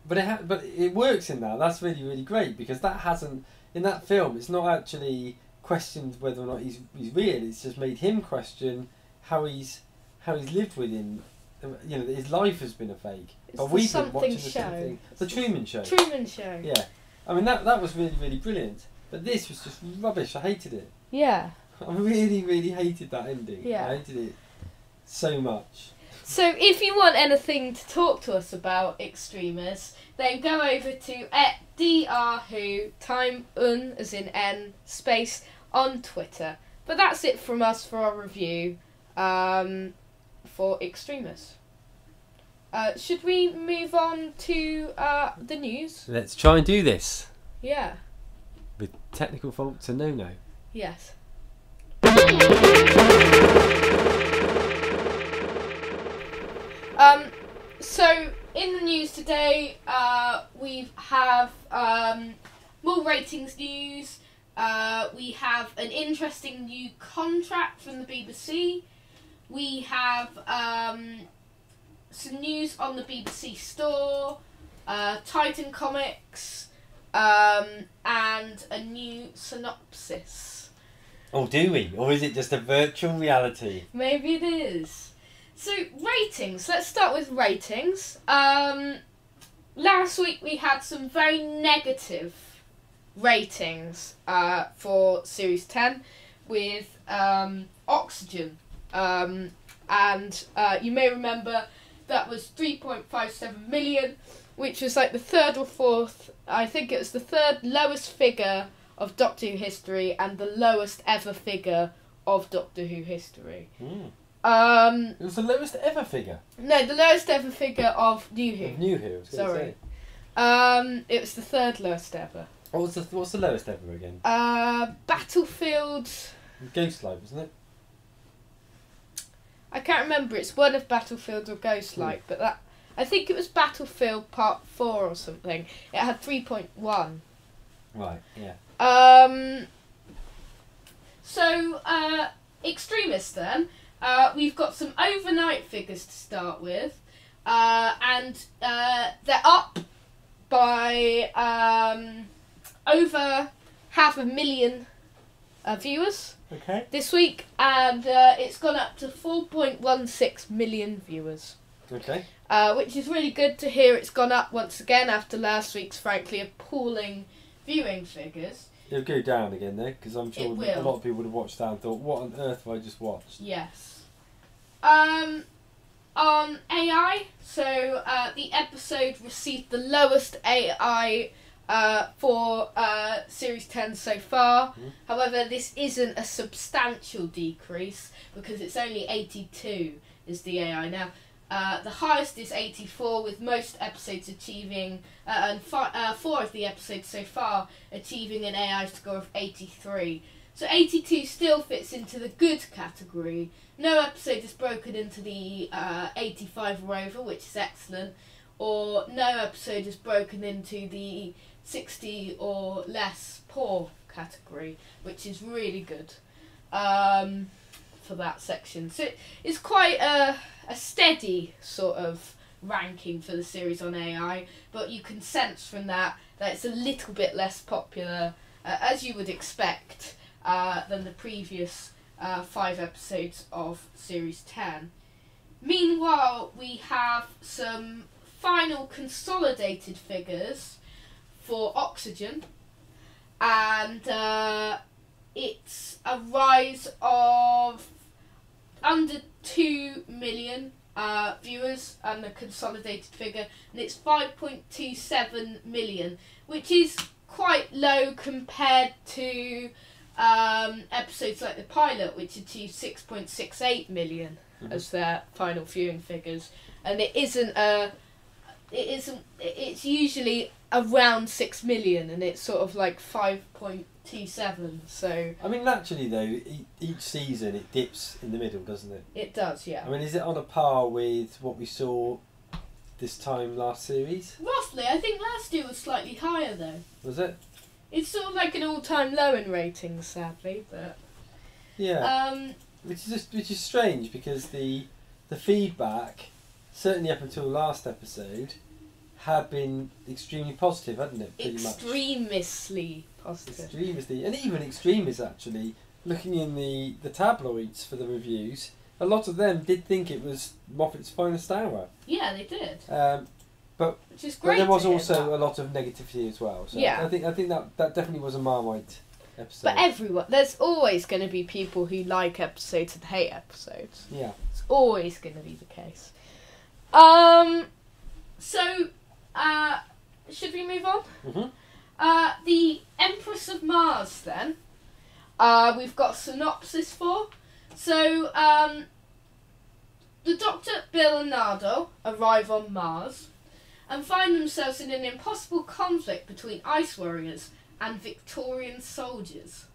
But it works in that. That's really, really great because that hasn't in that film. It's not actually questioned whether or not he's real. It's just made him question how he's lived within. His life has been a fake. It's but we've been watching the the show. same thing. The Truman Show. Truman Show. Yeah, that was really, really brilliant. But this was just rubbish. I hated it. Yeah. I really, really hated that ending. Yeah. I hated it so much. So if you want anything to talk to us about Extremis, then go over to @drwho, time un, as in n, space, on Twitter. But that's it from us for our review for Extremis. Should we move on to the news? Let's try and do this. Yeah. With technical faults and no. Yes. So in the news today, we have more ratings news. We have an interesting new contract from the BBC. We have some news on the BBC store, Titan Comics, and a new synopsis. Oh, do we? Or is it just a virtual reality? Maybe it is. So, ratings. Let's start with ratings. Last week we had some very negative ratings for Series 10 with Oxygen. And you may remember that was 3.57 million, which was like the third or fourth, I think it was the third lowest figure of Doctor Who history and the lowest ever figure of Doctor Who history. It was the lowest ever figure? No, the lowest ever figure of New Who. Of New Who, I was going to say. It was the third lowest ever. What's the lowest ever again? Battlefield... Ghostlight, wasn't it? I can't remember. It's one of Battlefield or Ghostlight, but that I think it was Battlefield Part 4 or something. It had 3.1. Right, yeah. So, Extremist then. We've got some overnight figures to start with. And they're up by over 500,000 viewers Okay. this week. And it's gone up to 4.16 million viewers. Okay. Which is really good to hear. It's gone up once again after last week's frankly appalling viewing figures. It'll go down again though, because I'm sure It that a will. lot of people would have watched that and thought, what on earth have I just watched? Yes. On AI, so the episode received the lowest AI for Series 10 so far. Mhm. However, this isn't a substantial decrease because it's only 82 is the AI now. The highest is 84, with most episodes achieving, and 4 of the episodes so far achieving an AI score of 83. So 82 still fits into the good category. No episode is broken into the 85 or over, which is excellent, or no episode is broken into the 60 or less poor category, which is really good for that section. So it's quite a steady sort of ranking for the series on AI, but you can sense from that it's a little bit less popular, as you would expect, than the previous 5 episodes of Series 10. Meanwhile, we have some final consolidated figures for Oxygen, and it's a rise of under 2 million viewers and the consolidated figure, and it's 5.27 million, which is quite low compared to episodes like the pilot, which achieved 6.68 million as their final viewing figures, and it's usually around 6 million, and it's sort of like 5.27. So I mean, naturally though, each season it dips in the middle, doesn't it? it does, yeah. I mean, is it on a par with what we saw this time last series? Roughly, I think last year was slightly higher though. Was it? It's sort of like an all-time low in ratings, sadly, but Yeah. Which is strange, because the feedback, certainly up until last episode, had been extremely positive, hadn't it? Pretty much. extremely positive. Extremely, and even extremists actually, looking in the tabloids for the reviews, a lot of them did think it was Moffat's finest hour. Yeah, they did. But Which is But great. there was to hear also that. a lot of negativity as well. So Yeah. I think that definitely was a Marmite episode. But everyone, there's always going to be people who like episodes and hate episodes. Yeah. It's always going to be the case. So, should we move on? Mhm. The Empress of Mars, then. We've got a synopsis for. So, the Dr. Bill and Nardo arrive on Mars and find themselves in an impossible conflict between ice warriors and Victorian soldiers.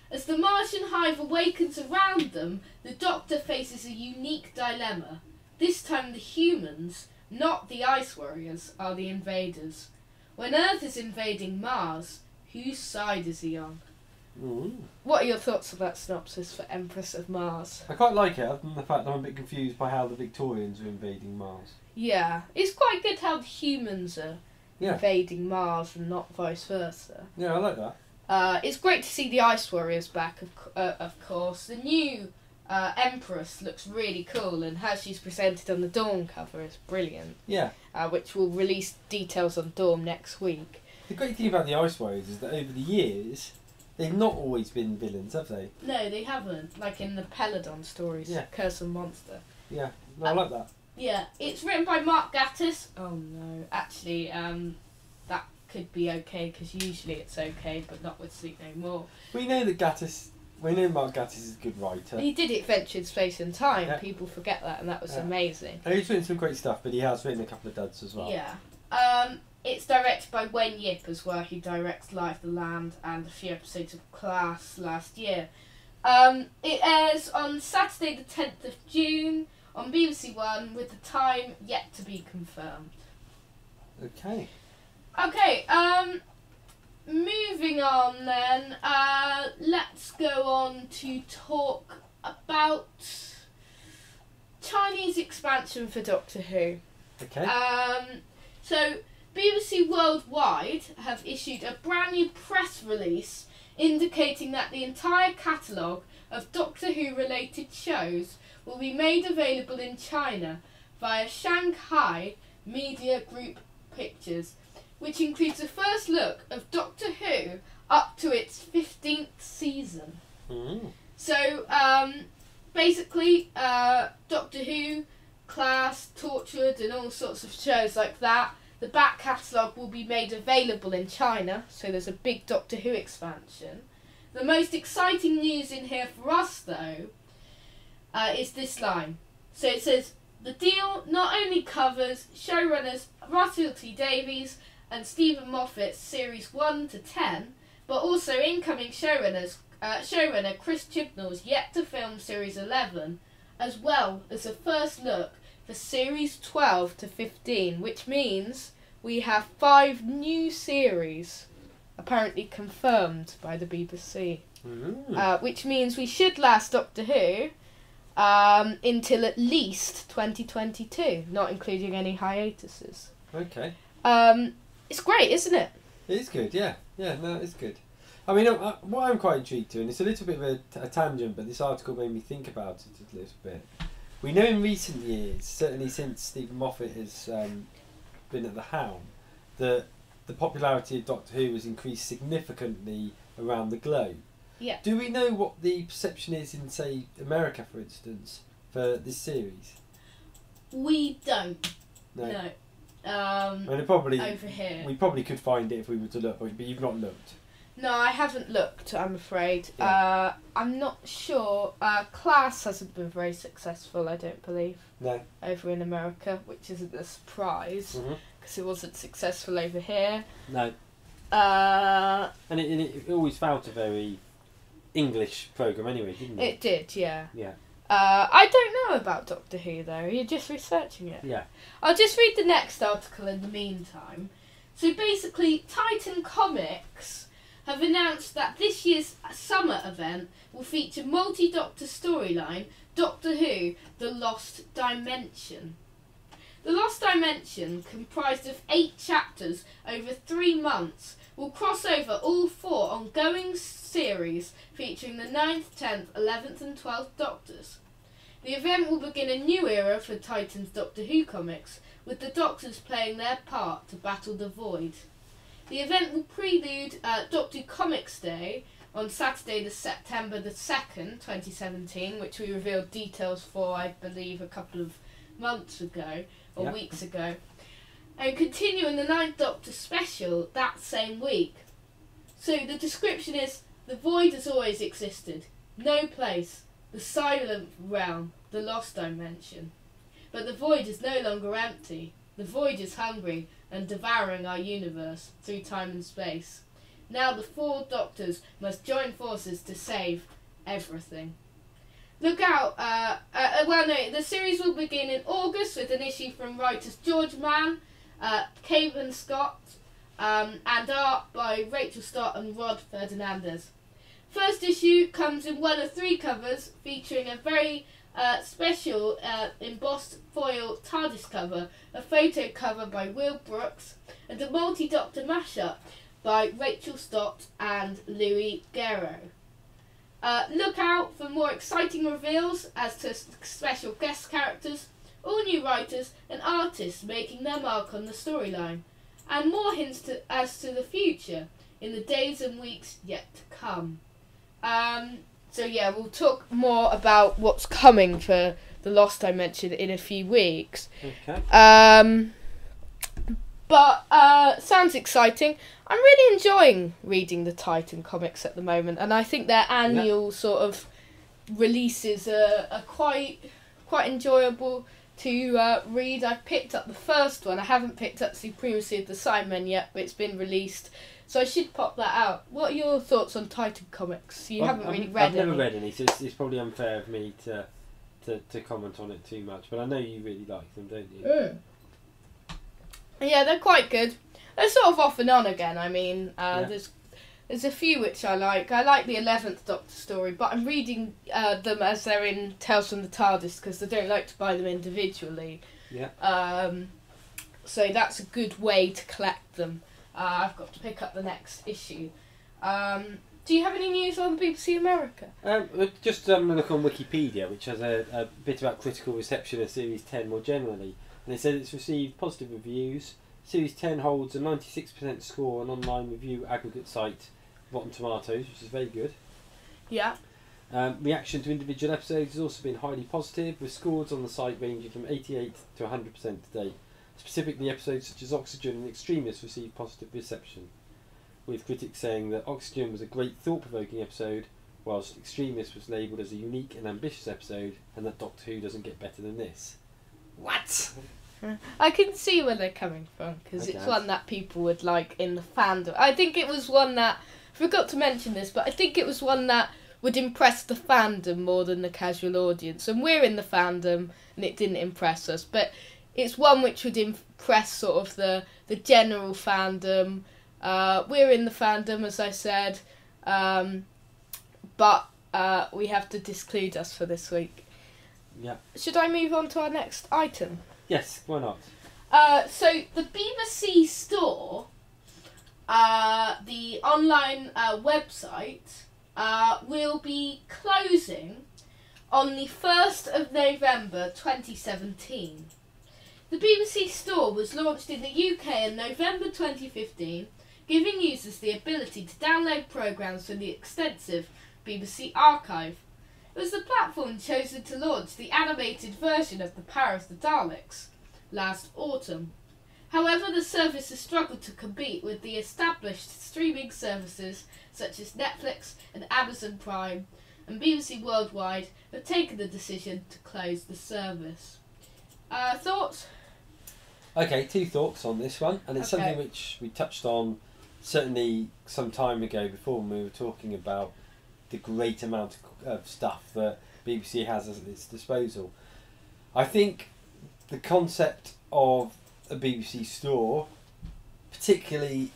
As the Martian hive awakens around them, the Doctor faces a unique dilemma. This time the humans, not the ice warriors, are the invaders. When Earth is invading Mars, whose side is he on? What are your thoughts on that synopsis for Empress of Mars? I quite like it, other than the fact that I'm a bit confused by how the Victorians are invading Mars. Yeah, it's quite good how the humans are Yeah. invading Mars and not vice versa. Yeah, I like that. It's great to see the Ice Warriors back, of course. The new Empress looks really cool, and how she's presented on the Dawn cover is brilliant, Yeah. which will release details on Dawn next week. The great thing about the Ice Warriors is that over the years, they've not always been villains, have they? No, they haven't, like in the Peladon stories, Yeah. Curse and Monster. Yeah. No, I like that. Yeah, it's written by Mark Gatiss. Oh no, actually, that could be okay, because usually it's okay, but not with Sleep No More. We know Mark Gatiss is a good writer. He did Adventure in Space and Time. Yeah. People forget that, and that was Yeah. amazing. And he's written some great stuff, but he has written a couple of duds as well. Yeah. It's directed by Wayne Yip as well. He directs Life of the Land and a few episodes of Class last year. It airs on Saturday the 10th of June on BBC One with the time yet to be confirmed. Okay. Okay, moving on then, let's go on to talk about Chinese expansion for Doctor Who. Okay. So BBC Worldwide have issued a brand new press release indicating that the entire catalogue of Doctor Who related shows will be made available in China via Shanghai Media Group Pictures, which includes a first look of Doctor Who up to its 15th season. Mm. So, basically, Doctor Who, Class, Tortured and all sorts of shows like that, the back catalogue will be made available in China, so there's a big Doctor Who expansion. The most exciting news in here for us, though, is this line. So it says, the deal not only covers showrunners Russell T Davies and Stephen Moffat's series 1 to 10, but also incoming showrunner Chris Chibnall's yet to film series 11, as well as a first look for series 12 to 15, which means we have 5 new series apparently confirmed by the BBC, which means we should last Doctor Who until at least 2022, not including any hiatuses. Okay. It's great, isn't it? It is good, yeah. Yeah, no, it's good. I mean, what I'm quite intrigued to, and it's a little bit of a tangent, but this article made me think about it a little bit. We know in recent years, certainly since Stephen Moffat has been at the helm, that the popularity of Doctor Who has increased significantly around the globe. Yeah. Do we know what the perception is in, say, America, for instance, for this series? We don't. No. No. And it probably over here. we probably could find it if we were to look, but you've not looked. No, I haven't looked, I'm afraid. Yeah. I'm not sure. Class hasn't been very successful, I don't believe, No. over in America, which isn't a surprise, Mhm. because it wasn't successful over here. No. And it always felt a very English programme anyway, didn't it? It did, yeah. Yeah. I don't know about Doctor Who, though. You're just researching it. Yeah. I'll just read the next article in the meantime. So basically, Titan Comics have announced that this year's summer event will feature multi-Doctor storyline Doctor Who The Lost Dimension. The Lost Dimension, comprised of 8 chapters over 3 months, will cross over all 4 ongoing series featuring the 9th, 10th, 11th and 12th Doctors. The event will begin a new era for Titan's Doctor Who comics, with the Doctors playing their part to battle the Void. The event will prelude Doctor Who Comics Day on Saturday, September the 2nd, 2017, which we revealed details for, I believe, a couple of months ago, or Yeah. weeks ago, and continue in the 9th Doctor special that same week. So the description is, the Void has always existed. No place. The silent realm. The lost dimension. But the Void is no longer empty. The Void is hungry and devouring our universe through time and space. Now the 4 Doctors must join forces to save everything. Look out, the series will begin in August with an issue from writers George Mann, Cavan Scott, and art by Rachel Stott and Rod Ferdinandez. First issue comes in one of 3 covers featuring a very special embossed foil TARDIS cover, a photo cover by Will Brooks, and a multi-Doctor mashup by Rachel Stott and Louis Guerrero. Look out for more exciting reveals as to special guest characters, all new writers and artists making their mark on the storyline, and more hints as to the future in the days and weeks yet to come. So yeah, we'll talk more about what's coming for The Lost Dimension in a few weeks. Okay. But sounds exciting. I'm really enjoying reading the Titan comics at the moment, and I think their annual sort of releases are quite enjoyable to read. I've picked up the first one. I haven't picked up Supremacy of the Cybermen yet, but it's been released, so I should pop that out. What are your thoughts on Titan comics? You haven't really read any. I've never read any, so it's probably unfair of me to to comment on it too much, but I know you really like them, don't you? Yeah, they're quite good. They're sort of off and on again. I mean, there's a few which I like. I like the 11th Doctor story, but I'm reading them as they're in Tales from the TARDIS because I don't like to buy them individually. Yeah. So that's a good way to collect them. I've got to pick up the next issue. Do you have any news on BBC America? Just having a look on Wikipedia, which has a bit about critical reception of Series 10 more generally. And it said it's received positive reviews. Series 10 holds a 96% score on online review aggregate site Rotten Tomatoes, which is very good. Yeah. Reaction to individual episodes has also been highly positive, with scores on the site ranging from 88 to 100% today. Specifically, episodes such as Oxygen and Extremist received positive reception, with critics saying that Oxygen was a great thought-provoking episode, whilst Extremist was labelled as a unique and ambitious episode, and that Doctor Who doesn't get better than this. What? I can see where they're coming from, because it's one that people would like in the fandom. I think it was one that, I forgot to mention this, but I think it was one that would impress the fandom more than the casual audience. And we're in the fandom, and it didn't impress us, but it's one which would impress sort of the general fandom. We're in the fandom, as I said, but we have to disclude us for this week. Yeah. Should I move on to our next item? Yes, why not? So the BBC Store, the online website, will be closing on the 1st of November 2017. The BBC Store was launched in the UK in November 2015, giving users the ability to download programmes from the extensive BBC archive. It was the platform chosen to launch the animated version of The Power of the Daleks last autumn. However, the service has struggled to compete with the established streaming services such as Netflix and Amazon Prime, and BBC Worldwide have taken the decision to close the service. Thoughts? Okay, 2 thoughts on this one, and it's something which we touched on certainly some time ago before when we were talking about the great amount of stuff that BBC has at its disposal. I think the concept of a BBC Store, particularly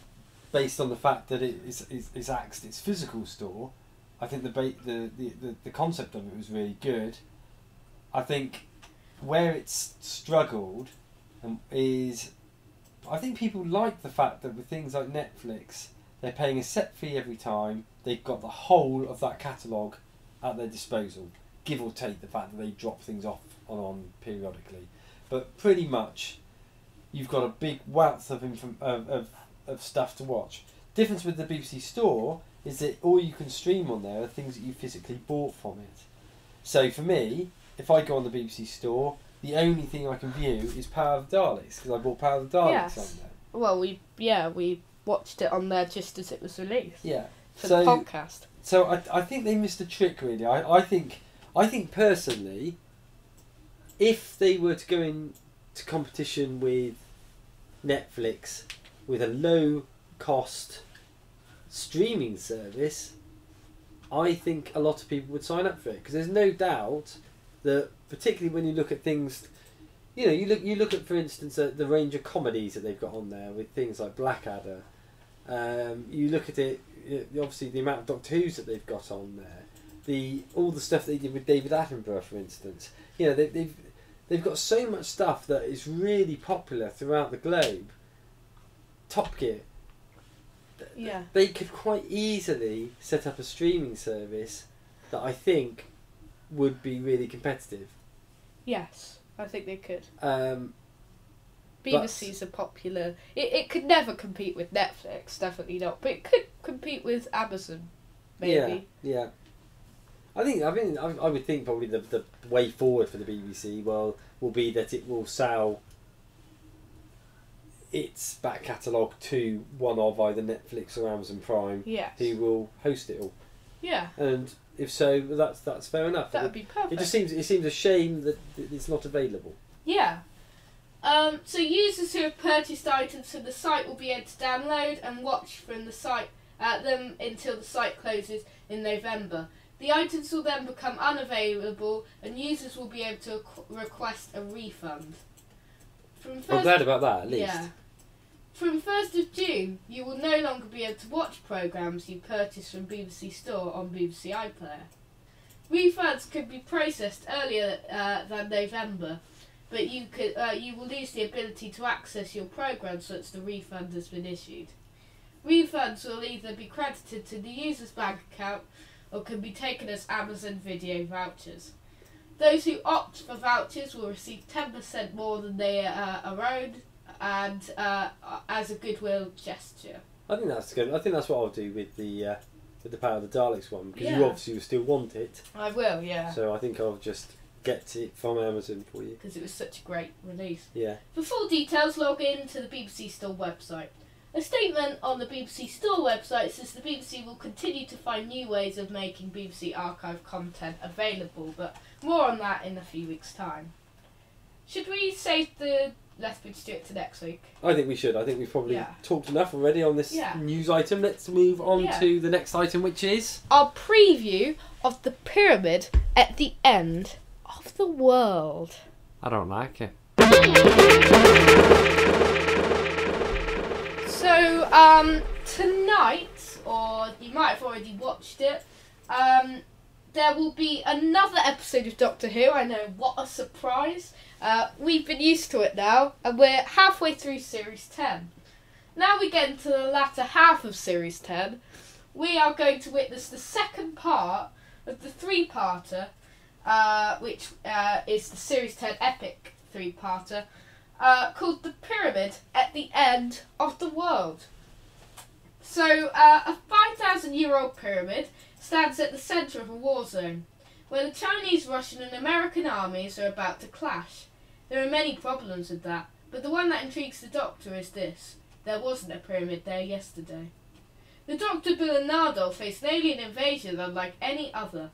based on the fact that it's axed its physical store, I think the concept of it was really good. I think where it's struggled is, I think people like the fact that with things like Netflix, they're paying a set fee every time. They've got the whole of that catalogue at their disposal, give or take the fact that they drop things off on periodically. But pretty much, you've got a big wealth of stuff to watch. Difference with the BBC Store is that all you can stream on there are things that you physically bought from it. So for me, if I go on the BBC Store, the only thing I can view is Power of the Daleks, because I bought Power of the Daleks on there. Well, we watched it on there just as it was released. Yeah. For the podcast. So I think they missed a trick, really. I think personally, if they were to go into competition with Netflix with a low cost streaming service, I think a lot of people would sign up for it, because there's no doubt that, particularly when you look at things, you know, you look at, for instance, the range of comedies that they've got on there with things like Blackadder. You look at it, obviously the amount of Doctor Who's that they've got on there, all the stuff they did with David Attenborough, for instance. You know, they've got so much stuff that is really popular throughout the globe. Top Gear. Yeah. They could quite easily set up a streaming service that I think would be really competitive. Yes, I think they could. BBC's a popular. It could never compete with Netflix, definitely not. But it could compete with Amazon, maybe. Yeah. I would think probably the way forward for the BBC will be that it will sell its back catalogue to one of either Netflix or Amazon Prime, who will host it all. Yeah. And if so, that's fair enough. That would be perfect. It seems a shame that it's not available. Yeah. So users who have purchased items from the site will be able to download and watch from the site them until the site closes in November. The items will then become unavailable and users will be able to request a refund. I'm glad about that, at least. Yeah. From 1st of June, you will no longer be able to watch programmes you purchased from BBC Store on BBC iPlayer. Refunds could be processed earlier than November, but you will lose the ability to access your programmes once the refund has been issued. Refunds will either be credited to the user's bank account or can be taken as Amazon Video vouchers. Those who opt for vouchers will receive 10% more than they are owed, and as a goodwill gesture. I think that's good. I think that's what I'll do with the Power of the Daleks one, because Yeah. you obviously still want it. I will, yeah. So I think I'll just get it from Amazon for you. Because it was such a great release. Yeah. For full details, log in to the BBC Store website. A statement on the BBC Store website says the BBC will continue to find new ways of making BBC archive content available, but more on that in a few weeks' time. Should we save the Lethbridge Stewart to next week? I think we should. I think we've probably talked enough already on this news item. Let's move on to the next item, which is our preview of the pyramid at the end of the world. I don't like it. So, tonight, or you might have already watched it, there will be another episode of Doctor Who. I know, what a surprise. We've been used to it now, and we're halfway through Series 10. Now we get into the latter half of Series 10. We are going to witness the second part of the three-parter, which is the Series 10 epic three-parter, called The Pyramid at the End of the World. So, a 5,000-year-old pyramid stands at the centre of a war zone, where the Chinese, Russian and American armies are about to clash. There are many problems with that, but the one that intrigues the Doctor is this: there wasn't a pyramid there yesterday. The Doctor, Bill and Nardole face an alien invasion unlike any other,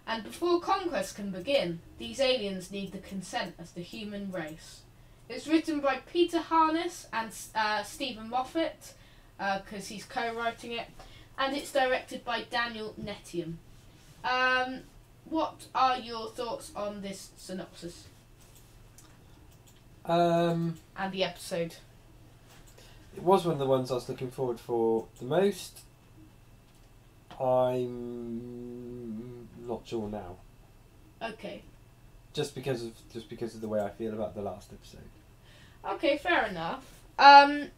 and before conquest can begin, these aliens need the consent of the human race. It's written by Peter Harness and Stephen Moffat, because he's co-writing it, and it's directed by Daniel Netium. What are your thoughts on this synopsis? And the episode? It was one of the ones I was looking forward for the most. I'm not sure now. Okay. Just because of the way I feel about the last episode. Okay, fair enough. I'm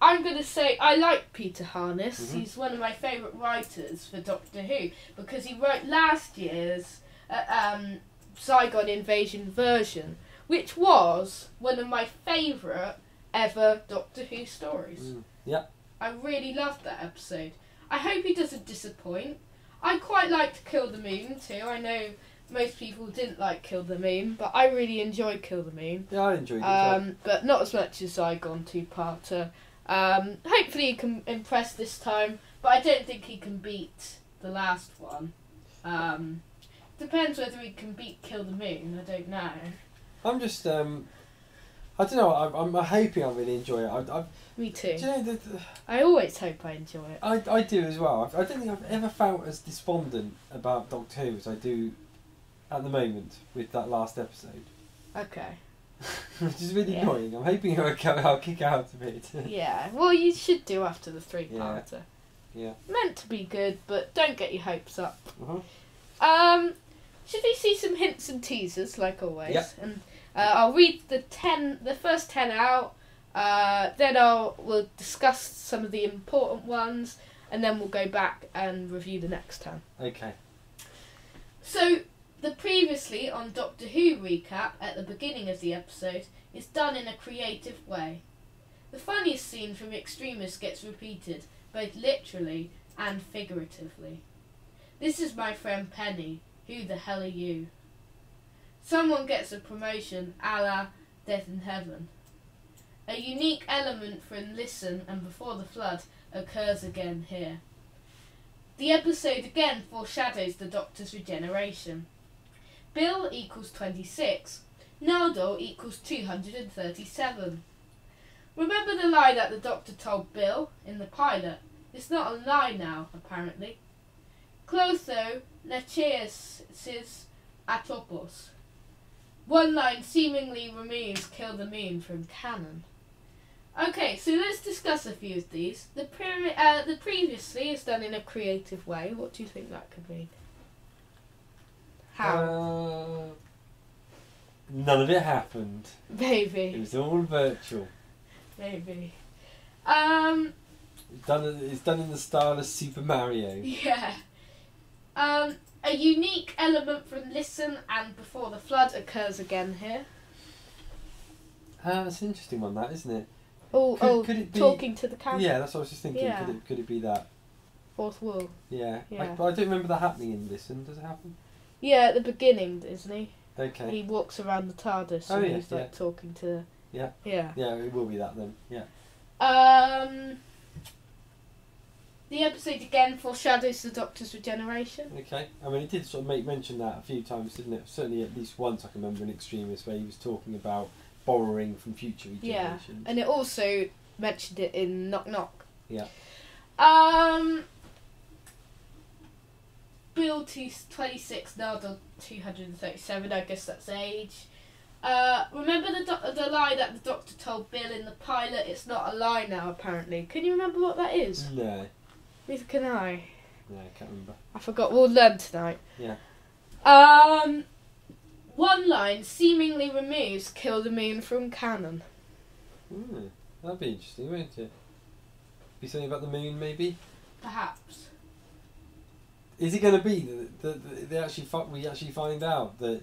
going to say I like Peter Harness. Mm-hmm. He's one of my favourite writers for Doctor Who, because he wrote last year's Zygon Invasion version, which was one of my favourite ever Doctor Who stories. Yeah. I really loved that episode. I hope he doesn't disappoint. I quite liked Kill the Moon too. I know most people didn't like Kill the Moon, but I really enjoyed Kill the Moon. Yeah, I enjoyed it as well. But not as much as Zygon two-parter. Hopefully he can impress this time, but I don't think he can beat the last one. Depends whether he can beat Kill the Moon, I don't know. I'm just, I don't know, I'm hoping I really enjoy it. Me too. Do you know, I always hope I enjoy it. I do as well. I don't think I've ever felt as despondent about Doctor Who as I do at the moment with that last episode. Okay. Which is really annoying. I'm hoping I'll kick out a bit. Yeah, well you should do after the three-parter. Yeah. Meant to be good, but don't get your hopes up. Uh-huh. Should we see some hints and teasers, like always? Yep. And I'll read the first 10 out. Then we'll discuss some of the important ones, and then we'll go back and review the next 10. Okay. So, the previously on Doctor Who recap at the beginning of the episode is done in a creative way. The funniest scene from Extremis gets repeated, both literally and figuratively. This is my friend Penny. Who the hell are you? Someone gets a promotion, a la Death in Heaven. A unique element from Listen and Before the Flood occurs again here. The episode again foreshadows the Doctor's regeneration. Bill equals 26. Nardole equals 237. Remember the lie that the Doctor told Bill in the pilot? It's not a lie now, apparently. Clotho lechesis atopos. One line seemingly removes kill the moon from canon. Okay, so let's discuss a few of these. The previously is done in a creative way. What do you think that could mean? How? None of it happened. Maybe. It was all virtual. Maybe. It's done in the style of Super Mario. Yeah. A unique element from Listen and Before the Flood occurs again here. That's an interesting one, that, isn't it? Could it be talking to the camera? Yeah, that's what I was just thinking. Yeah. Could it be that? Fourth wall. Yeah. Yeah. But I don't remember that happening in Listen. Does it happen? Yeah, at the beginning, isn't he? Okay. He walks around the TARDIS and he's like talking to. Yeah. Yeah. Yeah, it will be that then. Yeah. The episode again foreshadows the Doctor's regeneration. Okay. I mean, it did sort of mention that a few times, didn't it? Certainly at least once I can remember in Extremis where he was talking about borrowing from future regenerations. Yeah, and it also mentioned it in Knock Knock. Yeah. Bill 26, Nardole 237, I guess that's age. Remember the lie that the Doctor told Bill in the pilot? It's not a lie now, apparently. Can you remember what that is? No. Neither can I. No, I can't remember. I forgot. We'll learn tonight. Yeah. One line seemingly removes Kill the Moon from canon. That'd be interesting, wouldn't it? Be something about the moon, maybe? Perhaps. Is it going to be that we actually find out that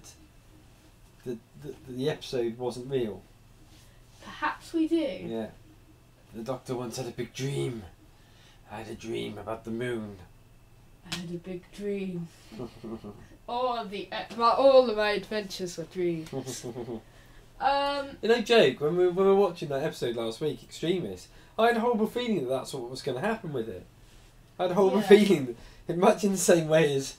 the episode wasn't real? Perhaps we do. Yeah. The Doctor once had a big dream. I had a dream about the moon. I had a big dream. all of my adventures were dreams. Joke, when we were watching that episode last week, Extremis, I had a horrible feeling that that's what was going to happen with it. I had a horrible feeling, much in the same way as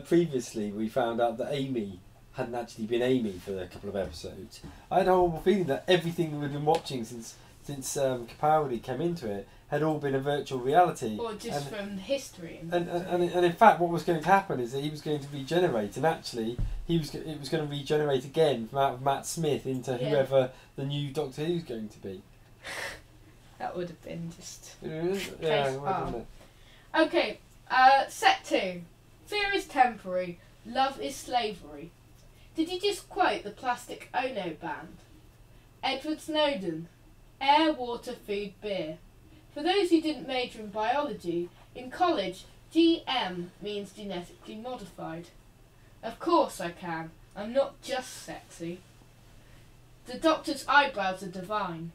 previously we found out that Amy hadn't actually been Amy for a couple of episodes. I had a horrible feeling that everything we've been watching since Capaldi came into it had all been a virtual reality. Or just from history. And in fact, what was going to happen is that he was going to regenerate, and actually, it was going to regenerate again from out of Matt Smith into whoever the new Doctor Who's going to be. That would have been just. Yeah, okay, set 2. Fear is temporary, love is slavery. Did you just quote the Plastic Ono Band? Edward Snowden. Air, water, food, beer. For those who didn't major in biology, in college, GM means genetically modified. Of course I can. I'm not just sexy. The Doctor's eyebrows are divine.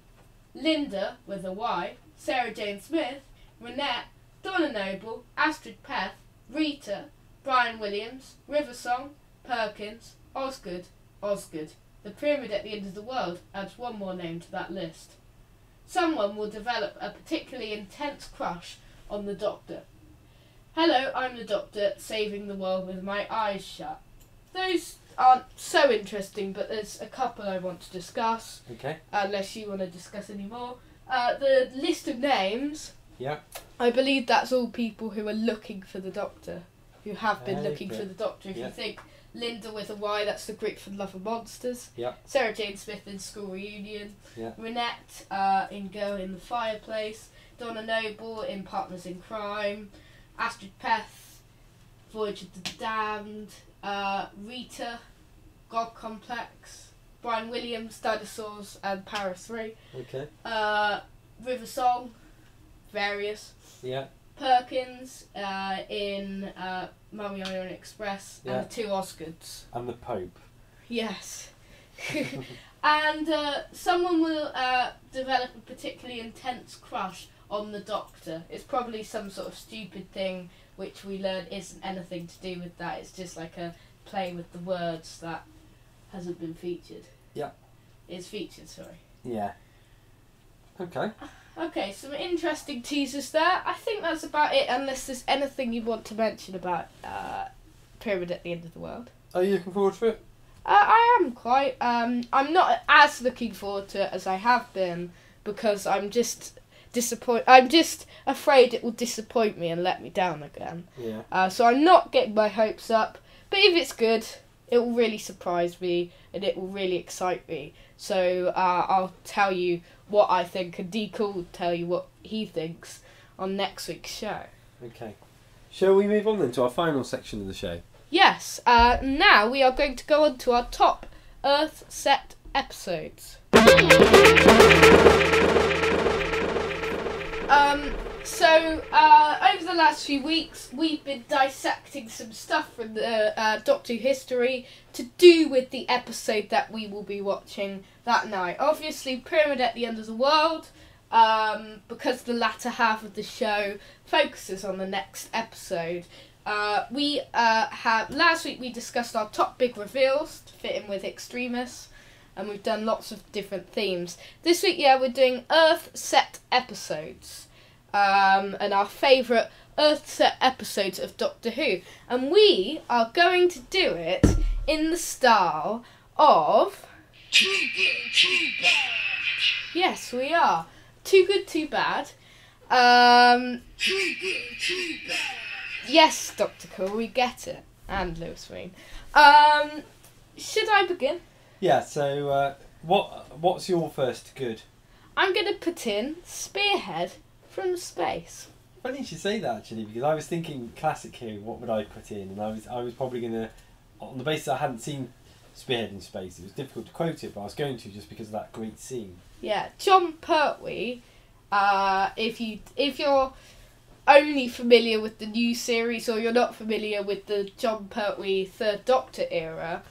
Linda, with a Y, Sarah Jane Smith, Renette, Donna Noble, Astrid Peth, Rita, Brian Williams, Riversong, Perkins, Osgood. The pyramid at the end of the world adds one more name to that list. Someone will develop a particularly intense crush on the Doctor. Hello, I'm the Doctor, saving the world with my eyes shut. Those aren't so interesting, but there's a couple I want to discuss. Okay. Unless you want to discuss any more. The list of names. Yeah. I believe that's all people who are looking for the Doctor, who have been looking for the Doctor. If you think Linda with a Y, that's the group for Love of Monsters. Yeah. Sarah Jane Smith in School Reunion. Yeah. Renette in Girl in the Fireplace. Donna Noble in Partners in Crime. Astrid Peth, Voyage of the Damned. Rita, God Complex. Brian Williams, Dinosaurs and Para 3. Okay. River Song, Various. Yeah. Perkins in Mummy Iron Express, and the two Osgoods. And the Pope. Yes. And someone will develop a particularly intense crush on the Doctor. It's probably some sort of stupid thing which we learn isn't anything to do with that. It's just like a play with the words that hasn't been featured. Yeah. It's featured, sorry. Yeah. Okay. Okay, some interesting teasers there. I think that's about it, unless there's anything you want to mention about Pyramid at the End of the World. Are you looking forward to it? I am quite. I'm not as looking forward to it as I have been, because I'm just I'm just afraid it will disappoint me and let me down again. Yeah. So I'm not getting my hopes up. But if it's good, it will really surprise me and it will really excite me. So I'll tell you what I think, and Deco will tell you what he thinks on next week's show. Okay. Shall we move on then to our final section of the show? Yes. Now we are going to go on to our top Earth set episodes. So over the last few weeks, we've been dissecting some stuff from the Doctor Who history to do with the episode that we will be watching that night. Obviously, Pyramid at the End of the World, because the latter half of the show focuses on the next episode. Last week we discussed our top big reveals to fit in with Extremis, and we've done lots of different themes. This week, we're doing Earth set episodes. And our favourite Earth set episodes of Doctor Who. And we are going to do it in the style of... Too good, too bad. Yes, we are. Too Good, Too Bad. Too good, too bad. Yes, Dr. Cool, we get it. And Lewis Wayne. Should I begin? Yeah, so what's your first good? I'm going to put in Spearhead from Space. Funny you should say that, actually, because I was thinking classic here, what would I put in? And I was probably going to, on the basis I hadn't seen Spearhead in Space, it was difficult to quote it, but I was going to just because of that great scene. Yeah, John Pertwee, if you're only familiar with the new series or you're not familiar with the John Pertwee Third Doctor era,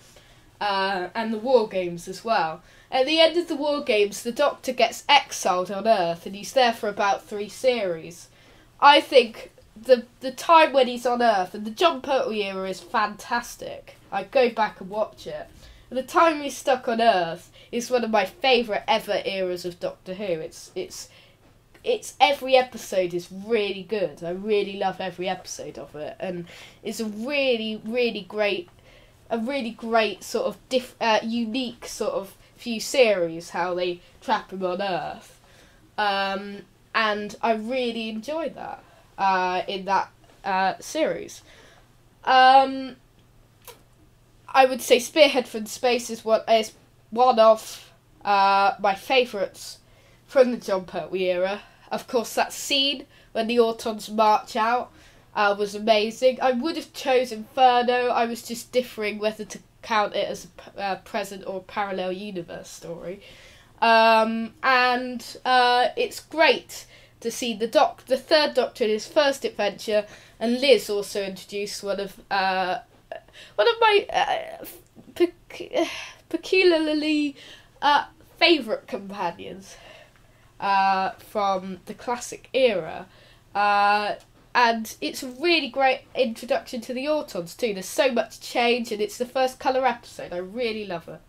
and the War Games as well. At the end of the War Games, the Doctor gets exiled on Earth and he's there for about 3 series. I think the time when he's on Earth, and the John Pertwee era is fantastic. I'd go back and watch it. And the time he's stuck on Earth is one of my favourite ever eras of Doctor Who. It's every episode is really good. I really love every episode of it, and it's a really, really great sort of unique sort of few series how they trap him on Earth, and I really enjoyed that in that series. I would say Spearhead from Space is one of my favourites from the John Pertwee era. Of course, that scene when the Autons march out was amazing. I would have chosen Inferno. I was just differing whether to count it as a present or parallel universe story. And it's great to see the Third Doctor in his first adventure, and Liz also introduced one of my peculiarly favourite companions from the classic era. And it's a really great introduction to the Autons too. There's so much change, and it's the first colour episode. I really love it.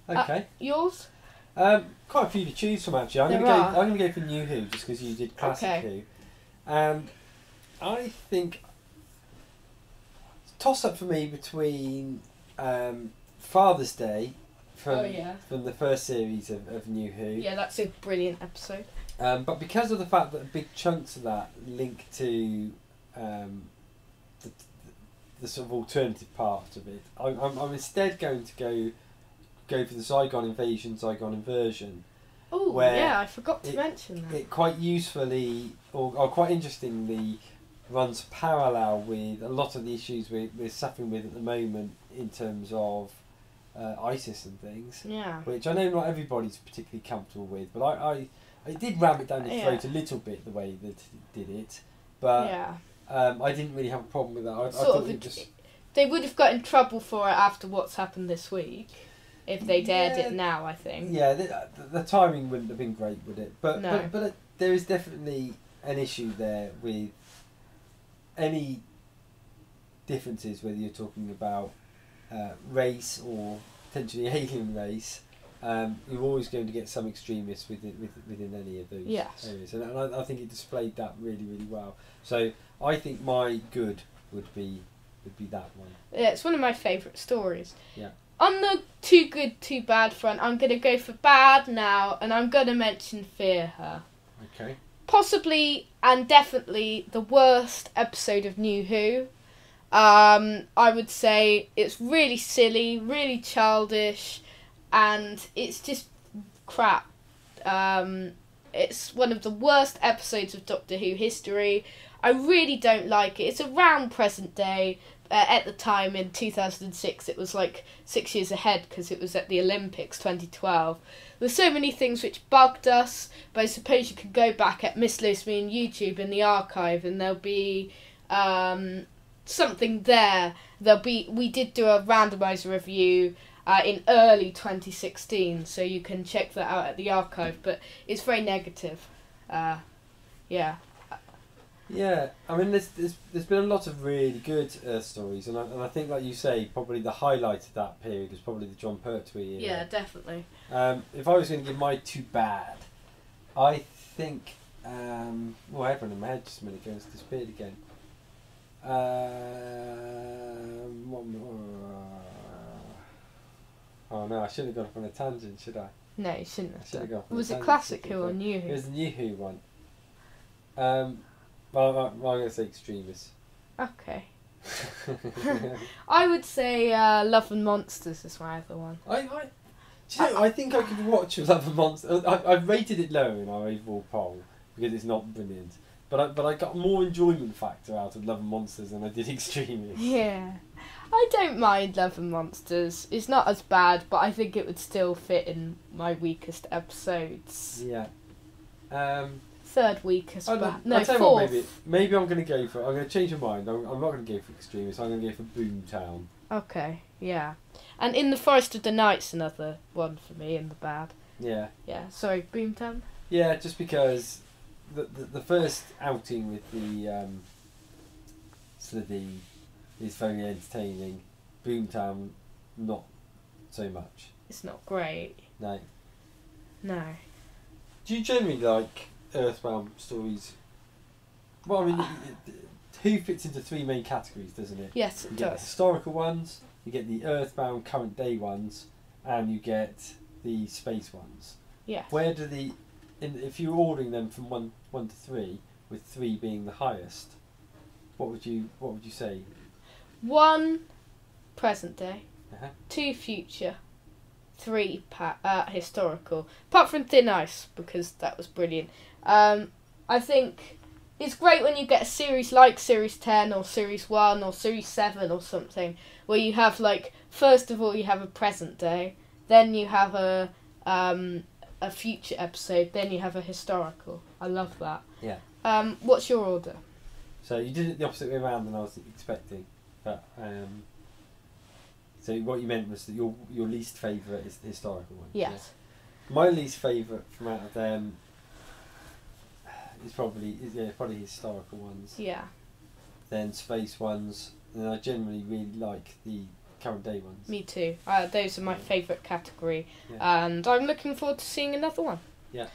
Okay. Yours? Quite a few to choose from, actually. I'm going to go for New Who, just because you did classic Who. And I think toss up for me between Father's Day from the first series of New Who. Yeah, that's a brilliant episode. But because of the fact that big chunks of that link to the sort of alternative part of it, I'm instead going to go for the Zygon invasion, Zygon inversion. Oh, yeah, I forgot to mention that. It quite usefully, or quite interestingly, runs parallel with a lot of the issues we're suffering with at the moment in terms of ISIS and things. Yeah. Which I know not everybody's particularly comfortable with, but I did ram it down the throat a little bit the way that it did it, but I didn't really have a problem with that. I thought they would have got in trouble for it after what's happened this week if they'd aired it now, I think. Yeah, the timing wouldn't have been great, would it? But there is definitely an issue there with any differences, whether you're talking about race or potentially alien race. You're always going to get some extremists within any of those areas, and I think it displayed that really, really well. So I think my good would be that one. Yeah, it's one of my favourite stories. Yeah. On the Too Good, Too Bad front, I'm going to go for bad now, and I'm going to mention Fear Her. Okay. Possibly and definitely the worst episode of New Who. I would say it's really silly, really childish, and it's just crap. It's one of the worst episodes of Doctor Who history. I really don't like it. It's around present day. At the time in 2006, it was like 6 years ahead because it was at the Olympics 2012. There's so many things which bugged us, but I suppose you could go back at Miss Lucy on YouTube in the archive and there'll be something there. We did do a randomizer review in early 2016, so you can check that out at the archive, but it's very negative. Yeah. Yeah, I mean, there's been a lot of really good stories, and I think, like you say, probably the highlight of that period was probably the John Pertwee era. Yeah, definitely. If I was going to give my two bad, I think, I had one in my head just a minute ago, it's disappeared again. Oh no, I shouldn't have gone off on a tangent, should I? No, you shouldn't have. Should have gone off on a Was it tangent. Classic Who or New Who? It was the New Who one. Well, I'm going to say Extremis. Okay. I would say Love and Monsters is my other one. Do you know, I think I could watch Love and Monsters. I've rated it low in our overall poll because it's not brilliant. But I got more enjoyment factor out of Love and Monsters than I did Extremis. Yeah. I don't mind Love and Monsters. It's not as bad, but I think it would still fit in my weakest episodes. Yeah. Third weakest, I'll but tell you fourth. what, maybe I'm going to go for. I'm going to change my mind. I'm not going to go for Extremis. I'm going to go for Boomtown. Okay, yeah. And In the Forest of the Night's another one for me in the bad. Yeah. Yeah, sorry, Boomtown? Yeah, just because the first outing with the Slithy is very entertaining. Boomtown, not so much. It's not great. No. No. Do you generally like Earthbound stories? Well, I mean, Who fits into three main categories, doesn't it? Yes, You it get the does. historical ones, you get the Earthbound current day ones, and you get the space ones. Yes. Where do if you were ordering them from one to three, with three being the highest, what would you say? 1, present day. Uh-huh. 2, future. 3, historical. Apart from Thin Ice, because that was brilliant. I think it's great when you get a series like Series 10 or Series 1 or Series 7 or something, where you have, like, first of all you have a present day, then you have a future episode, then you have a historical. I love that. Yeah. What's your order? So you did it the opposite way around than I was expecting, but so what you meant was that your least favourite is the historical one. Yes. Yeah? My least favourite from out of them is probably historical ones. Yeah. Then space ones, and I generally really like the current day ones. Me too. Those are my favourite category, Yeah. and I'm looking forward to seeing another one. Yeah.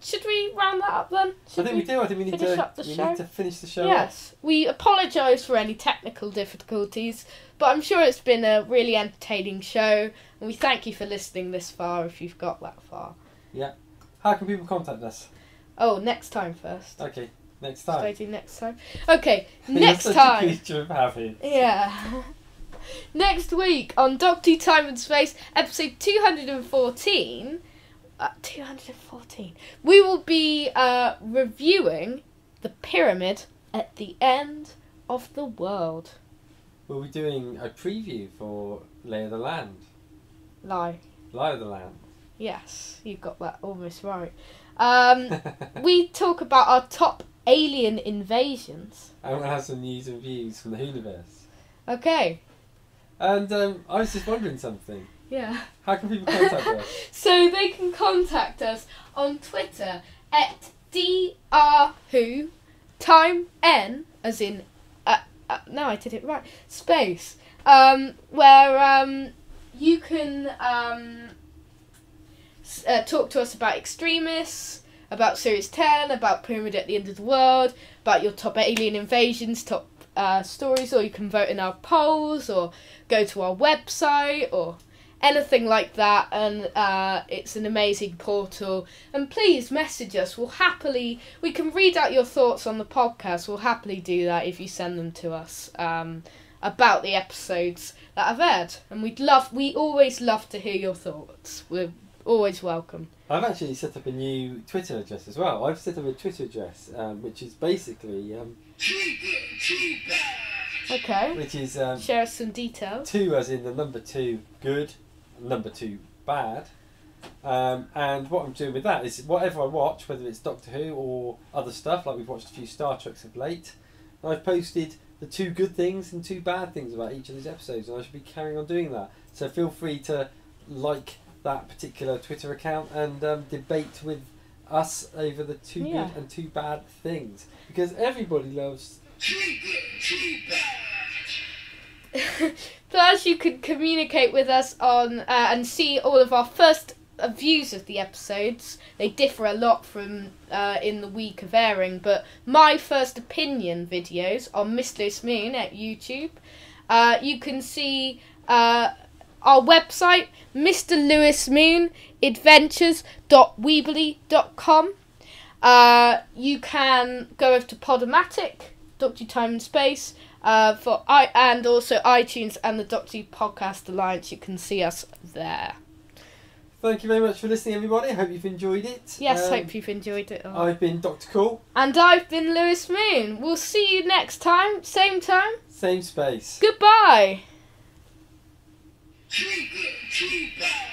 Should we round that up then? I think we do. I think we need finish to up the show? need to finish the show. off. Yes. We apologise for any technical difficulties, but I'm sure it's been a really entertaining show, and we thank you for listening this far if you've got that far. Yeah. How can people contact us? Oh, next time first. Okay, next Should I time. do next time? Okay, You're next such a time. creature of habit. Yeah. Next week on Doctor Who Time and Space, episode 214. 214. We will be reviewing the pyramid at the end of the world. We'll be doing a preview for Lay of the Land. Lie. Lie of the Land. Yes, you got that almost right. We talk about our top alien invasions. And we'll have some news and views from the Hooniverse. Okay. And I was just wondering something. Yeah. How can people contact us? So they can contact us on Twitter at drwho, time n, as in, no, I did it right, space, where you can talk to us about Extremis, about Series 10, about Pyramid at the End of the World, about your top alien invasions, top stories, or you can vote in our polls, or go to our website, or anything like that, and it's an amazing portal. And please message us. We can read out your thoughts on the podcast. We'll happily do that if you send them to us about the episodes that I've aired. And we always love to hear your thoughts. We're always welcome. I've actually set up a new Twitter address as well. I've set up a Twitter address, which is basically okay. Which is share us some details. 2 as in the number 2 good, number 2 bad. And what I'm doing with that is whatever I watch, whether it's Doctor Who or other stuff, like we've watched a few Star Treks of late, I've posted the 2 good things and 2 bad things about each of these episodes, and I should be carrying on doing that. So feel free to like that particular Twitter account and debate with us over the 2 good and 2 bad things, because everybody loves 2 good, 2 bad. Plus, you can communicate with us on and see all of our first views of the episodes. They differ a lot from in the week of airing, but my first opinion videos on Miss Lewis Moon at YouTube. You can see our website, mrlewismoonadventures.weebly.com. You can go over to Podomatic, Doctor Time and Space, and also iTunes and the Doctor Who Podcast Alliance. You can see us there. Thank you very much for listening, everybody. I hope you've enjoyed it. Yes, hope you've enjoyed it. I've been Dr. Cool. And I've been Lewis Moon. We'll see you next time. Same time. Same space. Goodbye. 2 good, 2 bad.